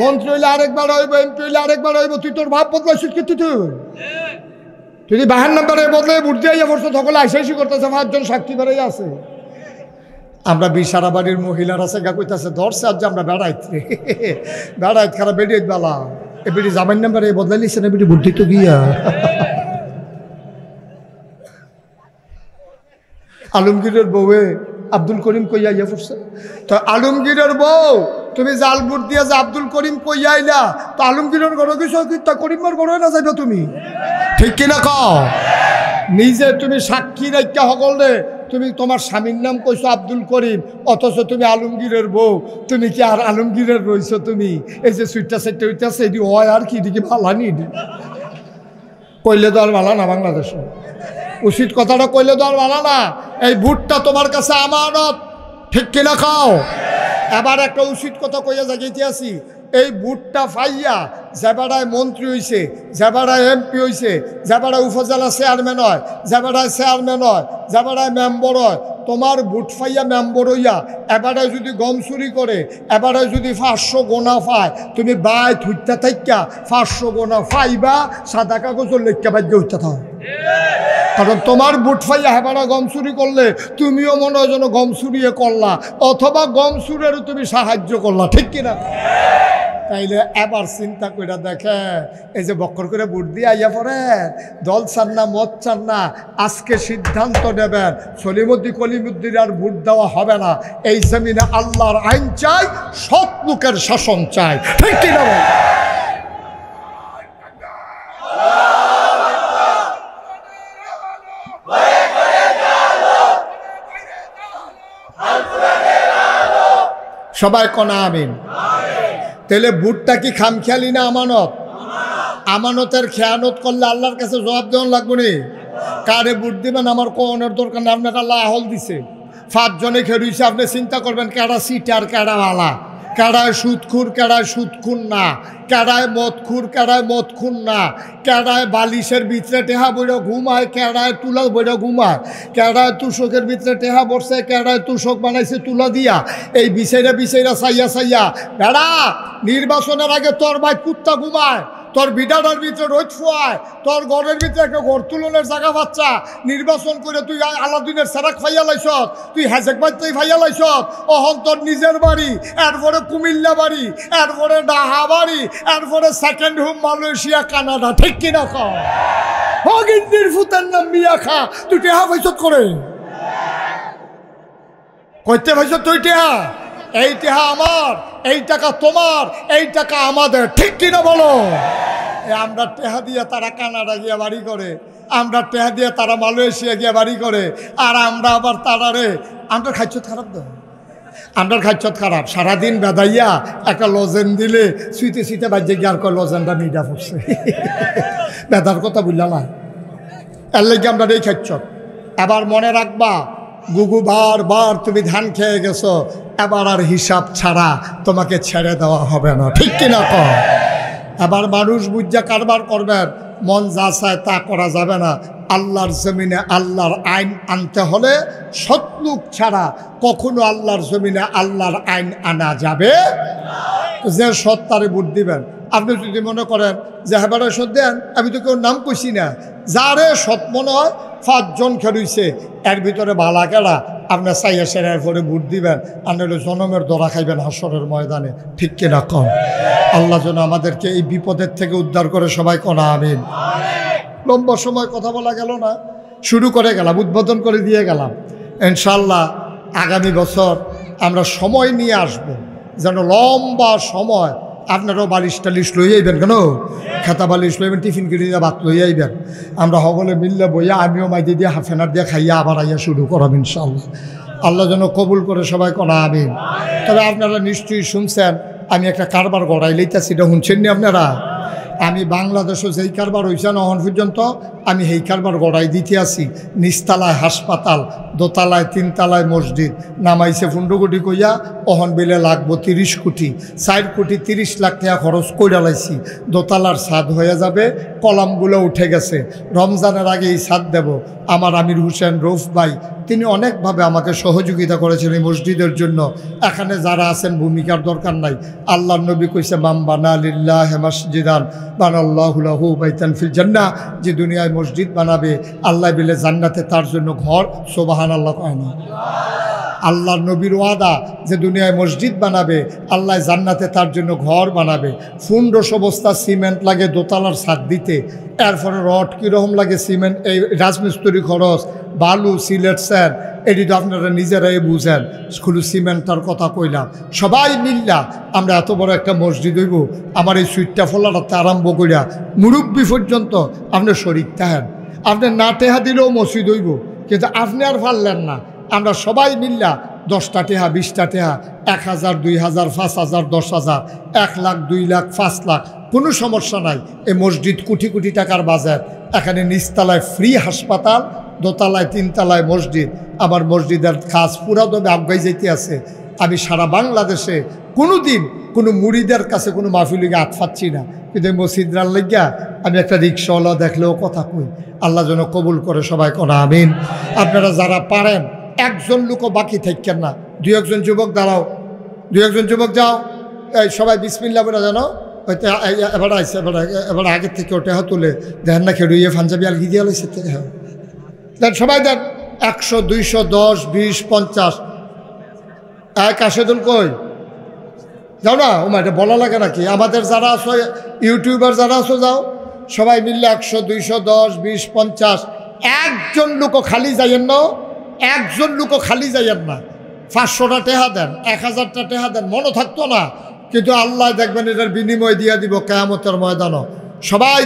মন্ত্রী হইলে আরেকবার হইব, এমপি হইলে আরেকবার হইব, তুই তোর ভাব বদলাইছিস কিন্তু তুই বাহের নাম্বারে বদলে ভোট দিয়ে পড়ছো, সকলে আইসাইসি করতেছে, 5 জন সাক্ষী বেড়াই আছে। আমরা বিশারা বাড়ির মহিলারা সেগা কইতাছে ধরছে আজ আমরা বেড়াইতে বেড়াইত খারাপ বেড়িয়ে বেলা এবিডি জামাইন নাম্বারে বদলাই লিখছে না, এবিডি ভোট দিতে গিয়া আলমগীরের বউয়ে আব্দুল করিম কইয়া ইয়া পড়ছে। তো আলমগীরের বউ তুমি জাল ভোট দিয়া যে আব্দুল করিম কইয়া আইলা, তো আলমগীরের ঘরে কিছু তা করিমের ঘরে না যাইবা তুমি, ঠিক কিনা কও? নিজে তুমি সাক্ষী রাখা সকলে তুমি তোমার স্বামীর নাম কইছো আব্দুল করিম, অথচ তুমি আলমগীরের বউ, তুমি কি আর আলমগীরের রইছো? তুমি এই যে সুইটটা সেটটা হইতেছে এটি হয় আর কি, এদিকে ভালানি কইলে তো আর ভালা না, বাংলাদেশে উচিত কথাটা কইলে তো আর ভালা না। এই ভোটটা তোমার কাছে আমানত, ঠিক কিনা খাও? এবার একটা উচিত কথা কইয়া জাগিয়ে আছি, এই ভোটটা পাইয়া যেবাড়ায় মন্ত্রী হইছে, যেবাড়ায় এমপি হইছে, যেবাড়ায় উপজেলা চেয়ারম্যান হয়, যেবাড়ায় চেয়ারম্যান হয়, যেবাড়ায় মেম্বর হয়, তোমার ভোট পাইয়া মেম্বর হইয়া এবারে যদি গম চুরি করে, এবারে যদি 500 গোনা পায়, তুমি বাই থুইতা থাইকা 500 গোনা পাইবা, সাদা কাগজের লেখা বাদ্য হইতে থাও। কারণ তোমার ভোট পাইয়া হেবারা গম চুরি করলে তুমিও মনে হয় যেন গম চুরিয়ে করলা, অথবা গম চুরেরও তুমি সাহায্য করলা, ঠিক কিনা? তাইলে এবার চিন্তা করে দেখে, এই যে বক্কর করে ভোট দিয়ে আইয়া পড়ে, দল চান না মত চান না, আজকে সিদ্ধান্ত নেবেন সলিমুদ্দিন কলিমুদ্দিন আর ভোট দেওয়া হবে না। এই জমিনে আল্লাহর আইন চাই, সৎ লোকের শাসন চাই, ঠিক কিনা? সবাই কনা আমিন। তাহলে ভোটটা কি খামখেয়ালি না আমানত? আমানতের খেয়ানত করলে আল্লাহর কাছে জবাব দেওয়ান লাগবে নি। কারে ভোট দিবেন আমার কোনের দরকার নেই, আপনাকে আল্লাহ আহল দিছে, 5 জনে খেয়ে রইছে, আপনি চিন্তা করবেন কেডা সিট আর কেডা ওয়ালা, কেডায় সুদখুর কেডায় সুদখুর না, কেডায় মদখুর কেডায় মদখুর না, কেডায় বালিশের ভিতরে টেহা বইরা ঘুমায়, কেডায় তুলা বইরা ঘুমায়, কেডায় তুষকের ভিতরে টেহা বসছে, কেডায় তুষক বানাইছে তুলা দিয়া। এই বিচাইরা বিচাইরা চাইয়া চাইয়া বেড়া নির্বাচনের আগে তোর ভাই কুত্তা ঘুমায়, তোর বিডাটার ভিতরে রোজ ফুয়ায়, তোর ঘরের ভিতরে একটা ঘর তুলনের জায়গা বাচ্চা নির্বাচন করে তুই আলাদিনের সেরাক ফাইয়া লাইছ, তুই হ্যাজেক বাড়িতেই ফাইয়া লাইছ। অহন তোর নিজের বাড়ি, এরপরে কুমিল্লা বাড়ি, এরপরে ডাহা বাড়ি, এরপরে সেকেন্ড হোম মালয়েশিয়া কানাডা। ঠিক কিনা কর হগিন্দির ফুতের নাম মিয়া খা। তুই টেহা ভাইছত করে কইতে ভাইছ তুই টেহা? এই টেহা আমার, এই টাকা তোমার, এই টাকা আমাদের। ঠিক কিনা বলো? আমরা টেহা দিয়ে তারা কানাডা গিয়ে বাড়ি করে, আমরা টেহা দিয়ে তারা মালয়েশিয়া গিয়ে বাড়ি করে, আর আমরা আবার তারারে আমরা খাইছত খারাপ দেয়, আমরা খাইছত খারাপ। সারাদিন বেদাইয়া একটা লজেন দিলে শুইতে শুইতে বাজে গিয়ে আর কয় লজেনটা মিডা পড়ছে। বেদার কথা বুঝলাম না, এর লেগে আমরা এই খাইছত। এবার মনে রাখবা গুগু বারবার তুমি ধান খেয়ে গেছো, এবার আর হিসাব ছাড়া তোমাকে ছেড়ে দেওয়া হবে না। ঠিক কিনা কর? এবার মানুষ বুঝা কারবার করবেন, মন যা চায় তা করা যাবে না। আল্লাহর জমিনে আল্লাহর আইন আনতে হলে সৎলোক ছাড়া কখনো আল্লাহর জমিনে আল্লাহর আইন আনা যাবে। যে সৎ তারে ভোট দিবেন। আপনি যদি মনে করেন যে হেবারে সৎ দেন, আমি তো কেউ নাম কইছি না, যারে সৎ মনে হয় 5 জন খেলুইছে, এর ভিতরে ভালা কেলা আপনার চাইয়া সেরার পরে ভোট দিবেন, আপনার জনমের দরা খাইবেন হাসরের ময়দানে। ঠিক কিনা কম? আল্লাহ যেন আমাদেরকে এই বিপদের থেকে উদ্ধার করে। সবাই কোনা আমিন। লম্বা সময় কথা বলা গেল না, শুরু করে গেলাম, উদ্বোধন করে দিয়ে গেলাম। ইনশাল্লাহ আগামী বছর আমরা সময় নিয়ে আসব, যেন লম্বা সময় আপনারাও বালিশ টালিশ লই আইবেন, কেন খেতা বালিশ লইবেন, টিফিন কিনে দিয়ে ভাত লই আইবেন। আমরা সকলে মিললে বইয়া আমিও মাইদি দিয়ে হাফেনার দিয়ে খাইয়া আবার আইয়া শুরু করাম ইনশাল্লাহ। আল্লাহ যেন কবুল করে। সবাই কোনা আমিন। তবে আপনারা নিশ্চয়ই শুনছেন আমি একটা কারবার গড়াই লইতেছি, এটা শুনছেন নি আপনারা? আমি বাংলাদেশও যেই কারবার হয়েছে না এখন পর্যন্ত, আমি সেই কারবার গড়াই দিতে আছি। নিচতলায় হাসপাতাল, দোতলায় 3 তলায় মসজিদ, নামাইছে 15 কোটি কইয়া, অহন বিলে লাগবো 30 কোটি, 4 কোটি 30 লাখ টাকা খরচ কইরা লাইছি। দোতলার ছাদ হয়ে যাবে, কলামগুলো উঠে গেছে, রমজানের আগে এই ছাদ দেব। আমার আমির হোসেন রৌফ ভাই তিনি অনেকভাবে আমাকে সহযোগিতা করেছেন এই মসজিদের জন্য। এখানে যারা আছেন ভূমিকার দরকার নাই। আল্লাহর নবী কইছে মাম বানা লিল্লাহি মাসজিদান বানাল্লাহু লাহু বাইতান ফিল জান্নাহ, যে দুনিয়ায় মসজিদ বানাবে আল্লাহ বিলে জান্নাতে তার জন্য ঘর। সুবহানাল্লাহ কয় না? আল্লাহর নবীর ওয়াদা যে দুনিয়ায় মসজিদ বানাবে আল্লাহ জান্নাতে তার জন্য ঘর বানাবে। 1500 বস্তা সিমেন্ট লাগে দোতলার ছাদ দিতে, এরপরে রড কীরকম লাগে সিমেন্ট, এই রাজমিস্ত্রি খরচ, বালু, সিলেট, স্যার, এটি তো আপনারা নিজেরাই বুঝেন। শুধু সিমেন্টটার কথা কইলাম। সবাই মিল্লা আমরা এত বড় একটা মসজিদ হইব, আমার এই সুইটটা ফোলাটাতে আরম্ভ করিয়া মুরব্বী পর্যন্ত আপনি শরীর থাকেন। আপনি না টেহা দিলেও মসজিদ হইব, কিন্তু আপনি আর পারলেন না। আমরা সবাই মিল্লা 10টা টেহা, 20টা টেহা, 1000, 2000, 5000, 10,000, 1 লাখ, 2 লাখ, 5 লাখ, কোনো সমস্যা নাই। এই মসজিদ কোটি কোটি টাকার বাজার। এখানে নিচতলায় ফ্রি হাসপাতাল, দোতলায় 3 তলায় মসজিদ। আমার মসজিদের কাজ পুরাদমে আগাই যেতে আছে। আমি সারা বাংলাদেশে কোনো দিন কোনো মুড়িদের কাছে কোনো মাহফিলিকে হাত পাচ্ছি না, কিন্তু মসজিদরার লাগিয়া আমি একটা রিক্সাওয়ালা দেখলেও কথা কই। আল্লাহ যেন কবুল করে। সবাই কোনা আমিন। আপনারা যারা পারেন একজন লোকও বাকি থাকেন না, 2-1 যুবক দাঁড়াও, 2-1 যুবক যাও, এই সবাই বিসমিল্লাহ বলে জানো। হয়তো এবার আইসে, এবার আগের থেকে ওটা তুলে দেখেন না খেড়ুইয়ে পাঞ্জাবি আলগি দিয়ে লাইছে থেকে। হ্যাঁ দেন, সবাই দেন। 100, 200, 10, 20, 50। কাশেদুল কই যাও না, ও এটা বলা লাগে নাকি? আমাদের যারা আছো ইউটিউবার যারা আছো যাও, সবাই মিললে 100, 200, 10, 20, 50। একজন লোকও খালি যাইয়েন না, একজন লোকও খালি যাইয়েন না। 500টা টেহা দেন, 1000টা টেহা দেন, মনে থাকতো না, কিন্তু আল্লাহ দেখবেন এটার বিনিময় দিয়া দিব কিয়ামতের ময়দানও। সবাই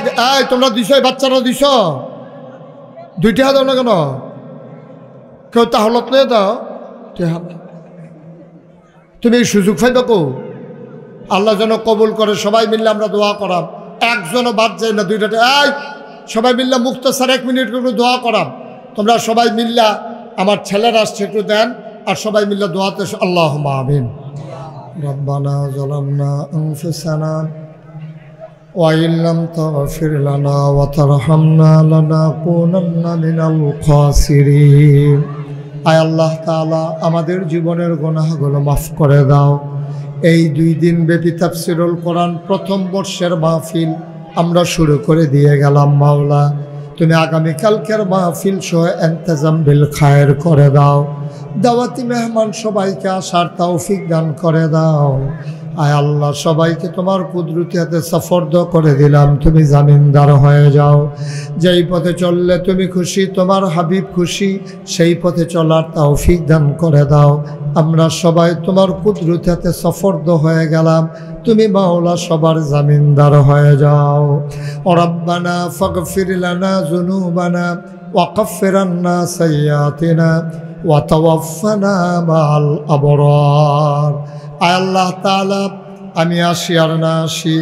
তোমরা দিছ, বাচ্চারা দিছ, 2 টেহা দাও না কেন? কেউ তাহলত নিয়ে দাও টেহা। তুমি এই সুযোগ পাইবা কো? আল্লাহ যেন কবুল করে। সবাই মিললে আমরা দোয়া করাম, একজনও বাদ যায় না। 2টা সবাই মিললে মুক্তসার 1 মিনিট করে দোয়া করাম। তোমরা সবাই মিল্লা, আমার ছেলেরা আসছে একটু দেন, আর সবাই মিল্লা দোয়াতে আল্লাহুম্মা আমিন। ربنا ظلمنا أنفسنا وإن لم تغفر لنا وترحمنا لنكونن من الخاسرين আয় আল্লাহ তাআলা আমাদের জীবনের গুনাহগুলো মাফ করে দাও। এই 2 দিন ব্যাপী তাফসীরুল কোরআন প্রথম বর্ষের মাহফিল আমরা শুরু করে দিয়ে গেলাম। মাওলা তুমি আগামী কালকের মাহফিল সহ ইন্তজাম বিল খায়ের করে দাও। দাওয়াতি মেহমান সবাইকে আসার তৌফিক দান করে দাও। আয় আল্লাহ সবাইকে তোমার কুদরতি হাতে সফরদ করে দিলাম, তুমি জামিনদার হয়ে যাও। যেই পথে চললে তুমি খুশি, তোমার হাবিব খুশি, সেই পথে চলার তৌফিক দান করে দাও। আমরা সবাই তোমার কুদরতি হাতে সফরদ হয়ে গেলাম, তুমি মাওলা সবার জামিনদার হয়ে যাও। রব্বানা ফাগফির লানা যুনুবানা ওয়া কাফির আন্না সাইয়্যাতিনা ওয়া তাওয়াফানা মাআল আবরার। আয় আল্লাহ তাআলা আমি আসি আর না আসি